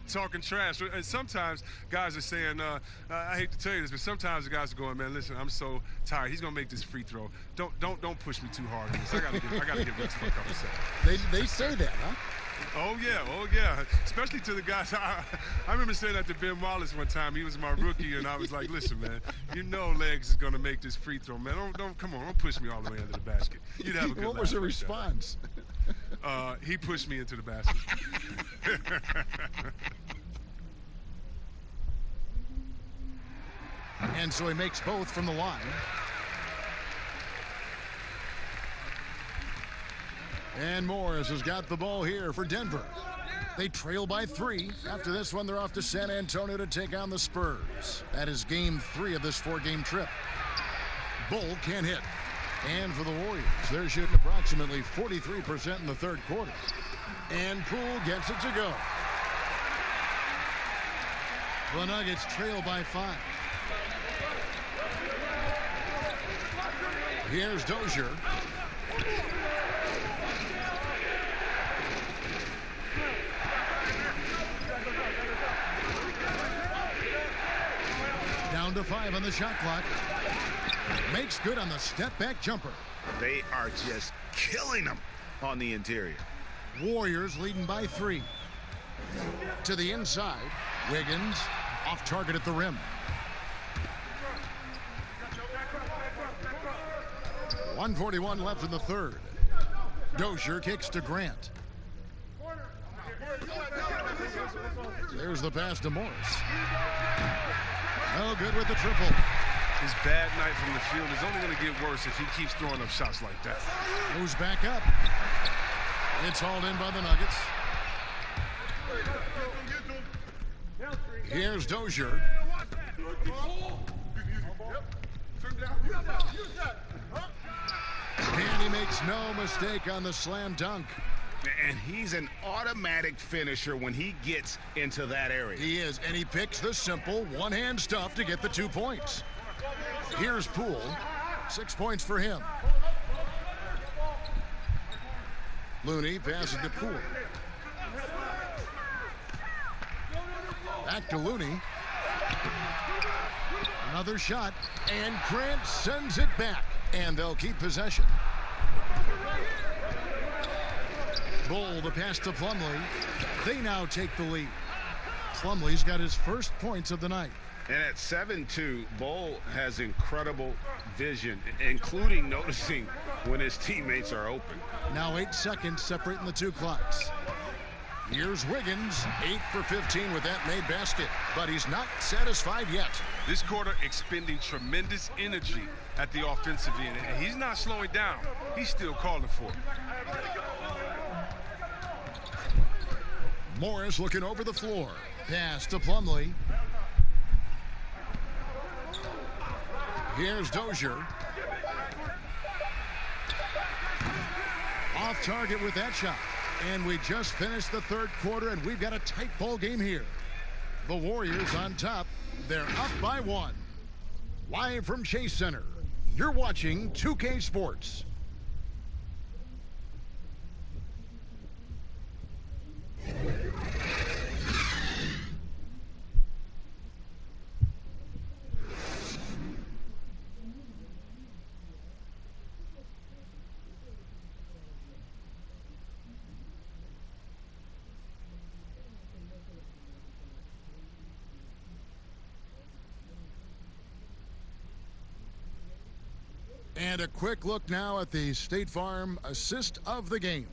talking trash. And sometimes guys are saying, I hate to tell you this, but sometimes the guys are going, man, listen, I'm so tired. He's going to make this free throw. Don't push me too hard on this. I got to give Rex a couple seconds. They say that, huh? Oh, yeah. Especially to the guys. I remember saying that to Ben Wallace one time. He was my rookie, and I was like, listen, man, you know Legs is going to make this free throw, man. Don't come on. Don't push me all the way into the basket. You'd have a good What was the response? He pushed me into the basket. And so he makes both from the line. And Morris has got the ball here for Denver. They trail by 3. After this one, they're off to San Antonio to take on the Spurs. That is game 3 of this 4-game trip. Bull can't hit. And for the Warriors, they're shooting approximately 43% in the third quarter. And Poole gets it to go. The Nuggets trail by 5. Here's Dozier. Down to 5 on the shot clock. Makes good on the step-back jumper. They are just killing them on the interior. Warriors leading by 3. To the inside. Wiggins off target at the rim. .141 left in the third. Dozier kicks to Grant. There's the pass to Morris. No good with the triple. His bad night from the field is only going to get worse if he keeps throwing up shots like that. Moves back up. It's hauled in by the Nuggets. Here's Dozier. And he makes no mistake on the slam dunk. And he's an automatic finisher when he gets into that area. He is, and he picks the simple one-hand stuff to get the 2 points. Here's Poole. 6 points for him. Looney passes to Poole. Back to Looney. Another shot, and Grant sends it back, and they'll keep possession. Bull the pass to Plumlee. They now take the lead. Plumlee's got his first points of the night. And at 7-2, Bull has incredible vision, including noticing when his teammates are open. Now 8 seconds separating the two clocks. Here's Wiggins, 8 for 15 with that made basket, but he's not satisfied yet. This quarter expending tremendous energy at the offensive end, and he's not slowing down. He's still calling for it. Morris looking over the floor. Pass to Plumlee. Here's Dozier. Off target with that shot. And we just finished the third quarter, and we've got a tight ball game here. The Warriors on top. They're up by 1. Live from Chase Center, you're watching 2K Sports. And a quick look now at the State Farm assist of the game.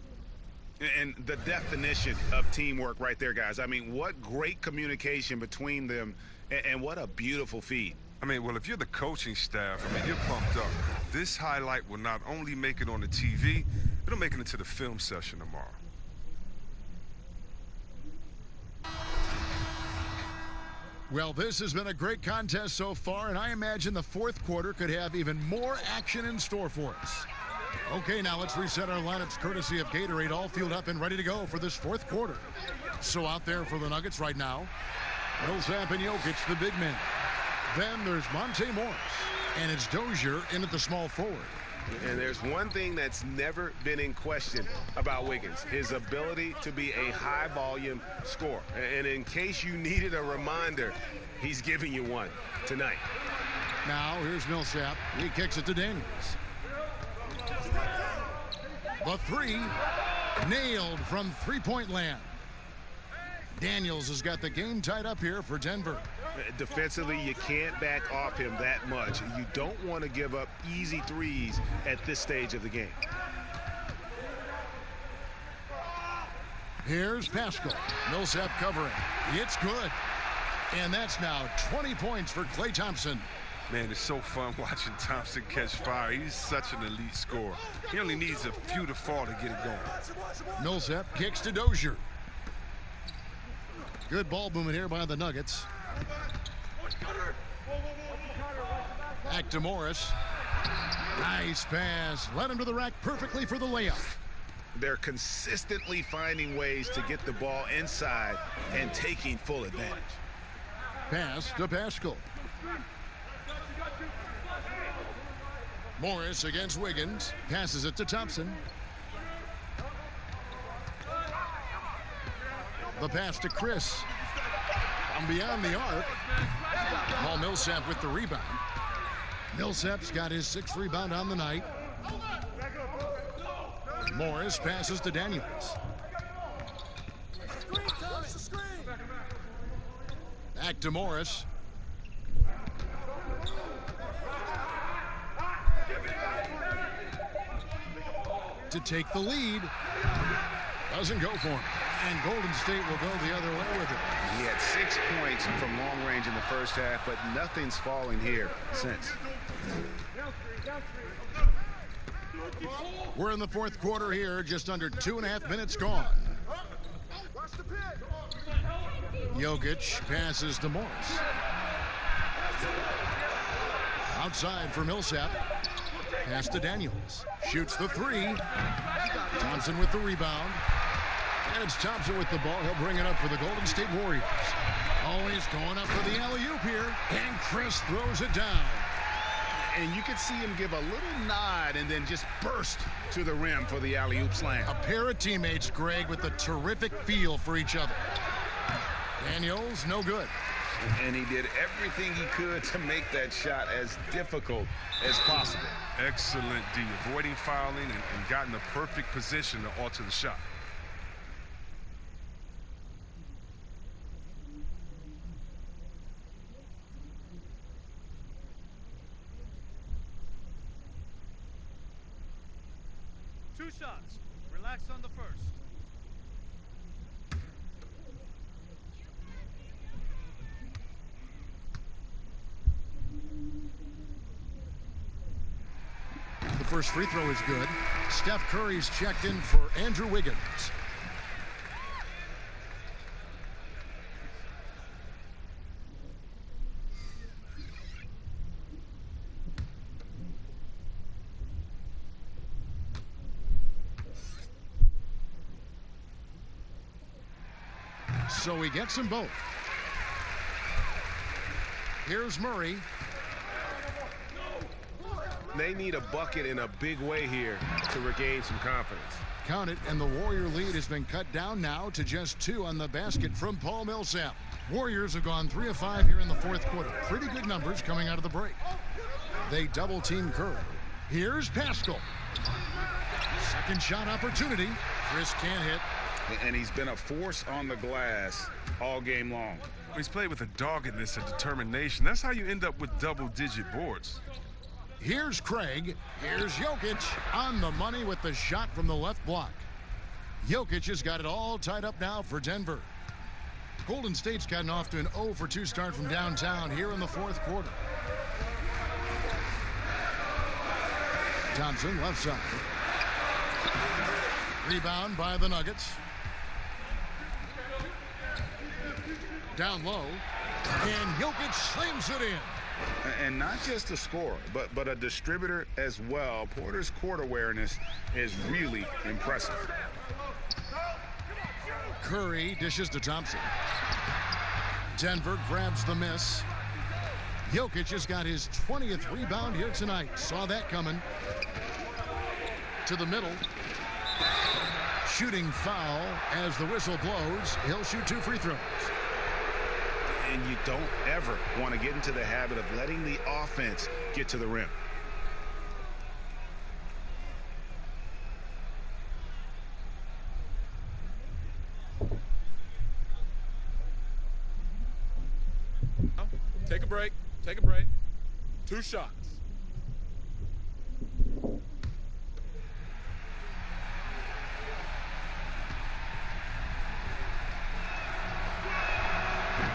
And the definition of teamwork right there, guys. I mean, what great communication between them, and what a beautiful feed. I mean, well, if you're the coaching staff, I mean, you're pumped up. This highlight will not only make it on the TV, it'll make it into the film session tomorrow. Well, this has been a great contest so far, and I imagine the fourth quarter could have even more action in store for us. Okay, now let's reset our lineups courtesy of Gatorade, all fueled up and ready to go for this fourth quarter. So out there for the Nuggets right now, Millsap and Jokic, the big men. Then there's Monte Morris, and it's Dozier in at the small forward. And there's one thing that's never been in question about Wiggins, his ability to be a high-volume scorer. And in case you needed a reminder, he's giving you one tonight. Now, here's Millsap. He kicks it to Daniels. The three, nailed from three-point land. Daniels has got the game tied up here for Denver. Defensively, you can't back off him that much. You don't want to give up easy threes at this stage of the game. Here's Pascal. Millsap covering. It's good. And that's now 20 points for Klay Thompson. Man, it's so fun watching Thompson catch fire. He's such an elite scorer. He only needs a few to fall to get it going. Millsap kicks to Dozier. Good ball movement here by the Nuggets. Back to Morris. Nice pass. Led him to the rack perfectly for the layup. They're consistently finding ways to get the ball inside and taking full advantage. Pass to Pascal. Morris against Wiggins. Passes it to Thompson. The pass to Chris. From beyond the arc. Paul Millsap with the rebound. Millsap's got his 6th rebound on the night. Morris passes to Daniels. Back to Morris. To take the lead. Doesn't go for him. And Golden State will go the other way with it. He had 6 points from long range in the first half, but nothing's fallen here since. We're in the fourth quarter here, just under 2.5 minutes gone. Jokic passes to Morris. Outside for Millsap. Pass to Daniels. Shoots the three. Thompson with the rebound. And it's Thompson with the ball. He'll bring it up for the Golden State Warriors. Always going up for the alley-oop here. And Chris throws it down. And you can see him give a little nod and then just burst to the rim for the alley-oop slam. A pair of teammates, Greg, with a terrific feel for each other. Daniels, no good. And he did everything he could to make that shot as difficult as possible. Excellent D, avoiding fouling and got in the perfect position to alter the shot. 2 shots. Relax on the first. The first free throw is good. Steph Curry's checked in for Andrew Wiggins. So he gets them both. Here's Murray. They need a bucket in a big way here to regain some confidence. Count it, and the Warrior lead has been cut down now to just 2 on the basket from Paul Millsap. Warriors have gone 3 of 5 here in the fourth quarter. Pretty good numbers coming out of the break. They double-team Curry. Here's Pascal. Second shot opportunity. Chris can't hit. And he's been a force on the glass all game long. He's played with a doggedness and determination. That's how you end up with double-digit boards. Here's Craig. Here's Jokic on the money with the shot from the left block. Jokic has got it all tied up now for Denver. Golden State's gotten off to an 0 for 2 start from downtown here in the fourth quarter. Thompson left side. Rebound by the Nuggets. Down low. And Jokic slams it in. And not just a scorer, but a distributor as well. Porter's court awareness is really impressive. Curry dishes to Thompson. Denver grabs the miss. Jokic has got his 20th rebound here tonight. Saw that coming. To the middle. Shooting foul as the whistle blows. He'll shoot 2 free throws. And you don't ever want to get into the habit of letting the offense get to the rim. Take a break. Take a break. 2 shots.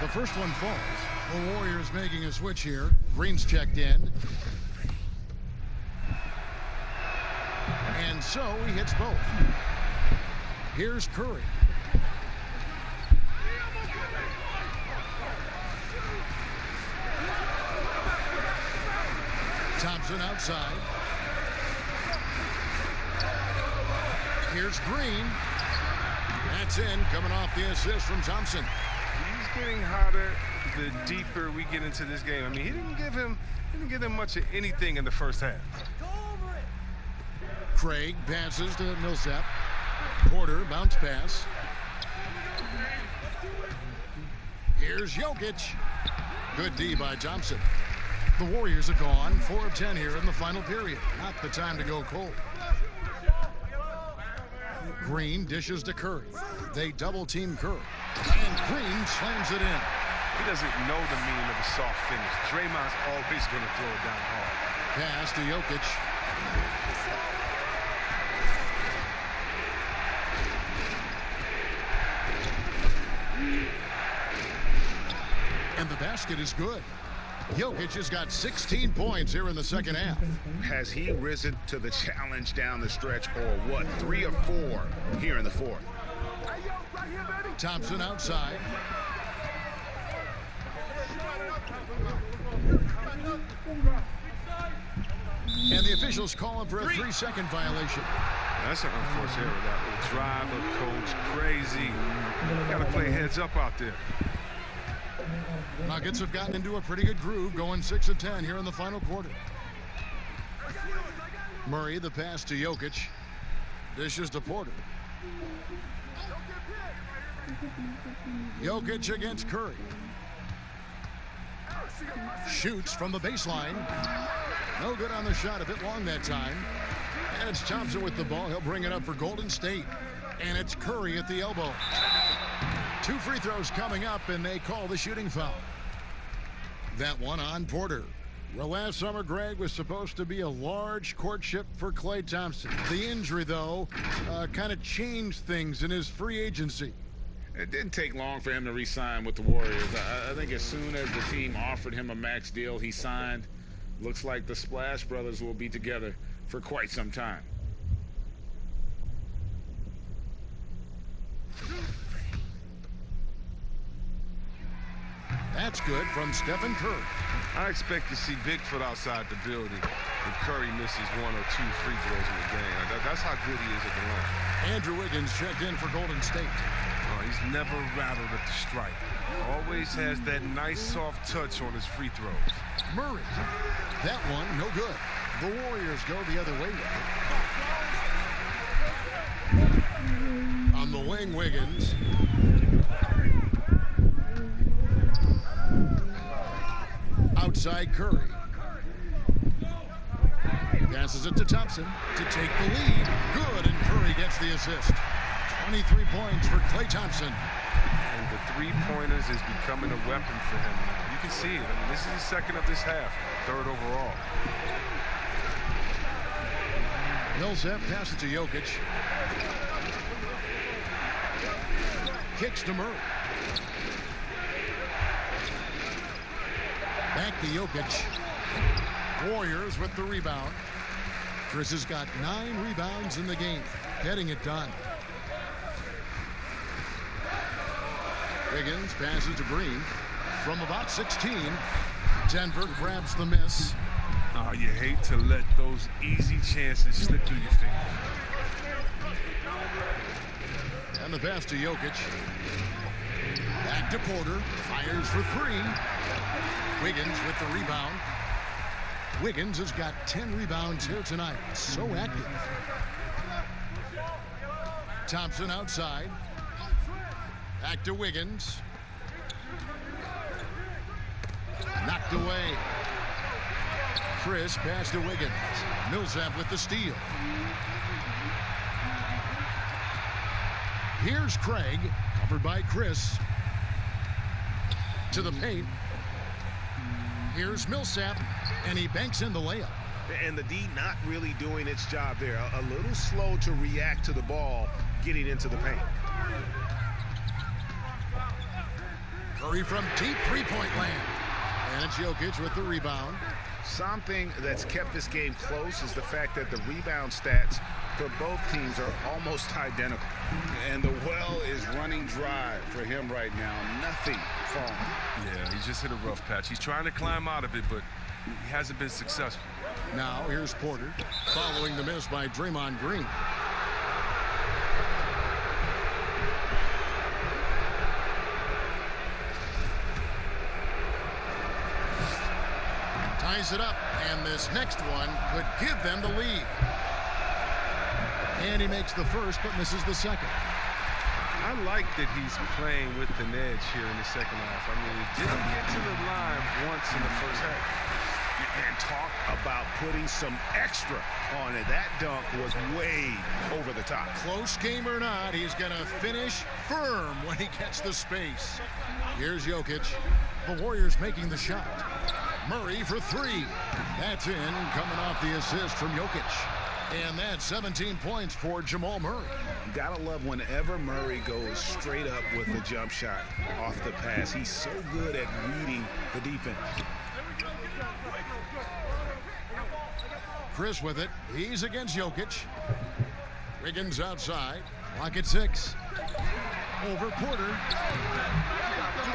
The first one falls. The Warriors making a switch here. Green's checked in. And so he hits both. Here's Curry. Thompson outside. Here's Green. That's in, coming off the assist from Thompson. He's getting hotter the deeper we get into this game. I mean, he didn't give him much of anything in the first half. Craig passes to Millsap. Porter bounce pass. Here's Jokic. Good D by Thompson. The Warriors are gone 4 of 10 here in the final period. Not the time to go cold. Green dishes to Curry. They double team Curry. And Green slams it in. He doesn't know the meaning of a soft finish. Draymond's always going to throw it down hard. Pass to Jokic. And the basket is good. Jokic has got 16 points here in the second half. Has he risen to the challenge down the stretch, or what? 3 or 4 here in the fourth. Thompson outside. And the officials calling for a 3-second violation. That's an unfortunate error. That will drive a coach crazy. Got to play heads up out there. Nuggets have gotten into a pretty good groove, going 6 of 10 here in the final quarter. Murray, the pass to Jokic. Dishes to Porter. Jokic against Curry. Shoots from the baseline. No good on the shot, a bit long that time. And it's Thompson with the ball. He'll bring it up for Golden State. And it's Curry at the elbow. 2 free throws coming up, and they call the shooting foul. That one on Porter. Well, last summer, Greg, was supposed to be a large courtship for Klay Thompson. The injury, though, kind of changed things in his free agency. It didn't take long for him to re-sign with the Warriors. I think as soon as the team offered him a max deal, he signed. Looks like the Splash Brothers will be together for quite some time. That's good from Stephen Curry. I expect to see Bigfoot outside the building if Curry misses 1 or 2 free throws in the game. That's how good he is at the line. Andrew Wiggins checked in for Golden State. He's never rattled at the stripe. Always has that nice soft touch on his free throws. Murray. That one, no good. The Warriors go the other way. On the wing, Wiggins. Outside Curry. Passes it to Thompson to take the lead. Good, and Curry gets the assist. 23 points for Klay Thompson. And the three-pointers is becoming a weapon for him. You can see it. I mean, this is the second of this half, third overall. Millsap passes to Jokic. Kicks to Murray. Back to Jokic. Warriors with the rebound. Chris has got 9 rebounds in the game, getting it done. Wiggins passes to Green from about 16. Denver grabs the miss. Oh, you hate to let those easy chances slip through your fingers. And the pass to Jokic. Back to Porter. Fires for 3. Wiggins with the rebound. Wiggins has got 10 rebounds here tonight. So active. Thompson outside. Back to Wiggins. Knocked away. Chris pass to Wiggins. Millsap with the steal. Here's Craig, covered by Chris. To the paint. Here's Millsap, and he banks in the layup. And the D not really doing its job there. A little slow to react to the ball getting into the paint. Curry from deep three-point land. And it's Jokic with the rebound. Something that's kept this game close is the fact that the rebound stats for both teams are almost identical. And the well is running dry for him right now. Nothing falling. Yeah, he's just hit a rough patch. He's trying to climb out of it, but he hasn't been successful. Now here's Porter following the miss by Draymond Green. Ties it up, and this next one could give them the lead. And he makes the first, but misses the second. I like that he's playing with an edge here in the second half. I mean, he didn't get to the line once in the first half. And talk about putting some extra on it. That dunk was way over the top. Close game or not, he's going to finish firm when he gets the space. Here's Jokic. The Warriors making the shot. Murray for 3. That's in, coming off the assist from Jokic. And that's 17 points for Jamal Murray. You gotta love whenever Murray goes straight up with the jump shot off the pass. He's so good at reading the defense. Chris with it. He's against Jokic. Wiggins outside. Clock at 6. Over Porter.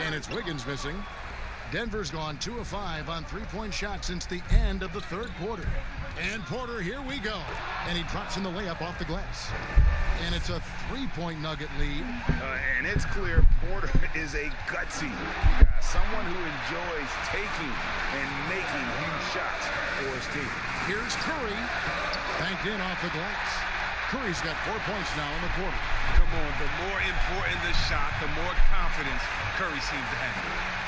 And it's Wiggins missing. Denver's gone 2 of 5 on three-point shots since the end of the third quarter. And Porter, here we go. And he drops in the layup off the glass. And it's a 3-point Nugget lead. And it's clear Porter is a gutsy guy, someone who enjoys taking and making huge shots for his team. Here's Curry. Banked in off the glass. Curry's got 4 points now in the quarter. Come on, the more important the shot, the more confidence Curry seems to have.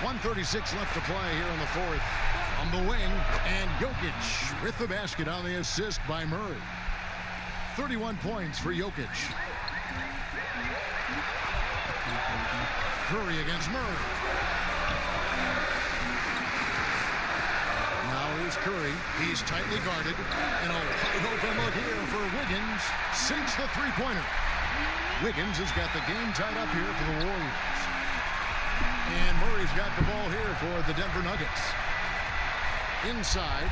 1:36 left to play here in the fourth. On the wing, and Jokic with the basket on the assist by Murray. 31 points for Jokic. Curry against Murray. Now here's Curry. He's tightly guarded. And a wide open look here for Wiggins. Sinks the three-pointer. Wiggins has got the game tied up here for the Warriors. And Murray's got the ball here for the Denver Nuggets. Inside.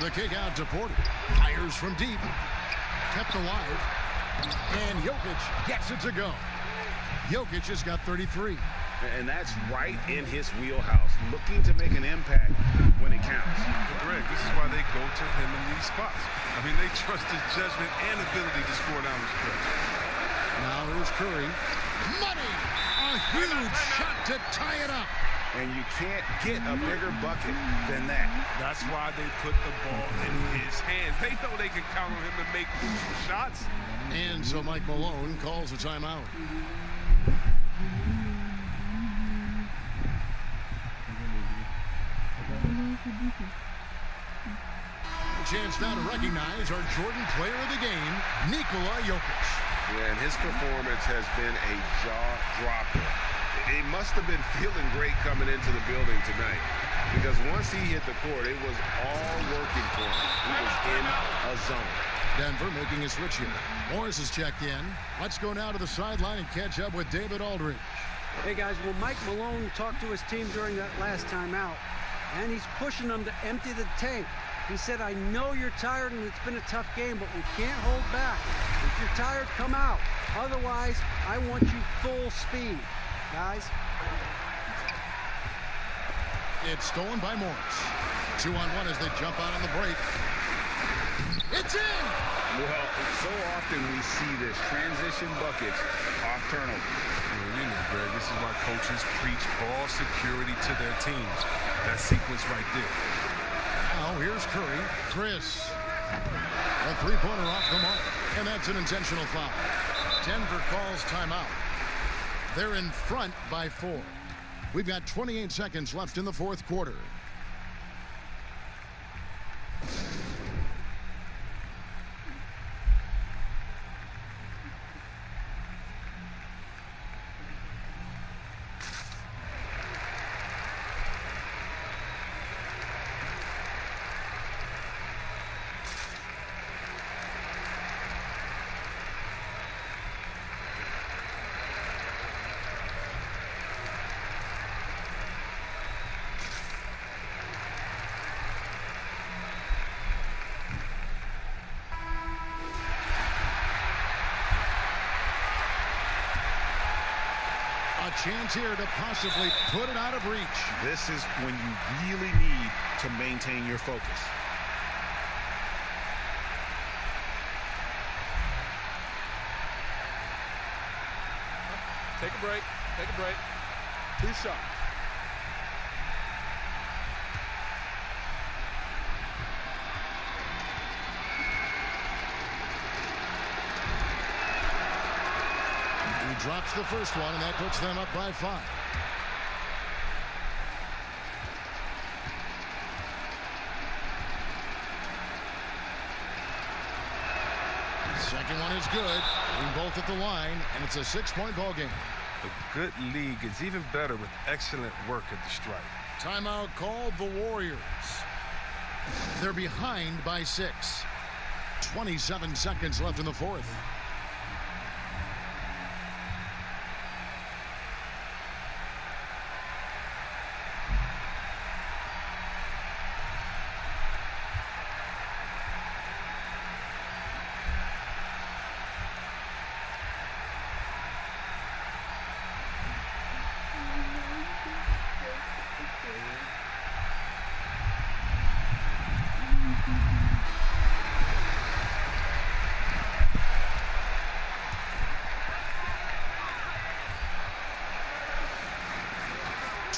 The kick out to Porter. Fires from deep. Kept alive. And Jokic gets it to go. Jokic has got 33. And that's right in his wheelhouse, looking to make an impact when it counts. Greg, this is why they go to him in these spots. I mean, they trust his judgment and ability to score down the stretch. Now here's Curry. Money! A huge shot to tie it up. And you can't get a bigger bucket than that. That's why they put the ball in his hands. They know they can count on him to make crucial shots. And so Mike Malone calls a timeout. A chance now to recognize our Jordan player of the game, Nikola Jokic. Yeah, and his performance has been a jaw-dropper. He must have been feeling great coming into the building tonight, because once he hit the court, it was all working for him. He was in a zone. Denver making a switch here. Morris has checked in. Let's go now to the sideline and catch up with David Aldridge. Hey, guys, well, Mike Malone talked to his team during that last timeout, and he's pushing them to empty the tank. He said, I know you're tired and it's been a tough game, but we can't hold back. If you're tired, come out. Otherwise, I want you full speed, guys. It's stolen by Morris. 2-on-1 as they jump out on the break. It's in! Well, so often we see this transition buckets off turnovers. You know, Greg, this is why coaches preach ball security to their teams. That sequence right there. Now here's Curry. Chris. A three-pointer off the mark. And that's an intentional foul. Denver calls timeout. They're in front by 4. We've got 28 seconds left in the fourth quarter. Chance here to possibly put it out of reach. This is when you really need to maintain your focus. Take a break. Take a break. 2 shots. He drops the first one, and that puts them up by 5. Second one is good. We're both at the line, and it's a 6-point ball game. A good league is even better with excellent work at the stripe. Timeout called the Warriors. They're behind by 6. 27 seconds left in the fourth.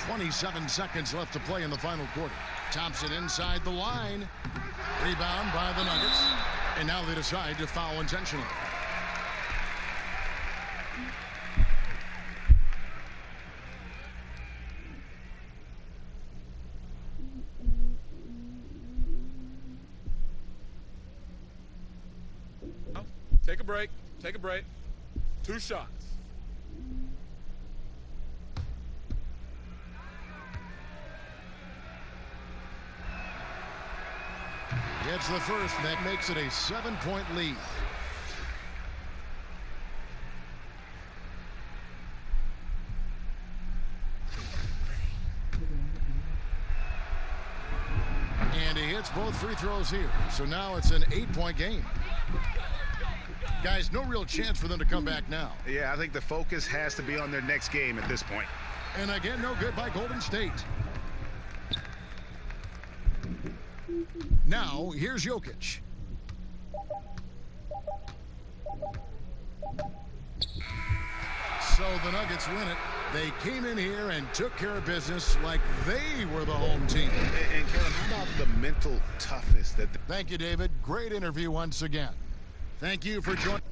.27 seconds left to play in the final quarter. Thompson inside the line. Rebound by the Nuggets. And now they decide to foul intentionally. Take a break. Take a break. 2 shots. It's the first, and that makes it a 7-point lead. And he hits both free throws here. So now it's an 8-point game. Guys, no real chance for them to come back now. Yeah, I think the focus has to be on their next game at this point. And again, no good by Golden State. Now, here's Jokic. So the Nuggets win it. They came in here and took care of business like they were the home team. And Kevin, how about the mental toughness that... Thank you, David. Great interview once again. Thank you for joining.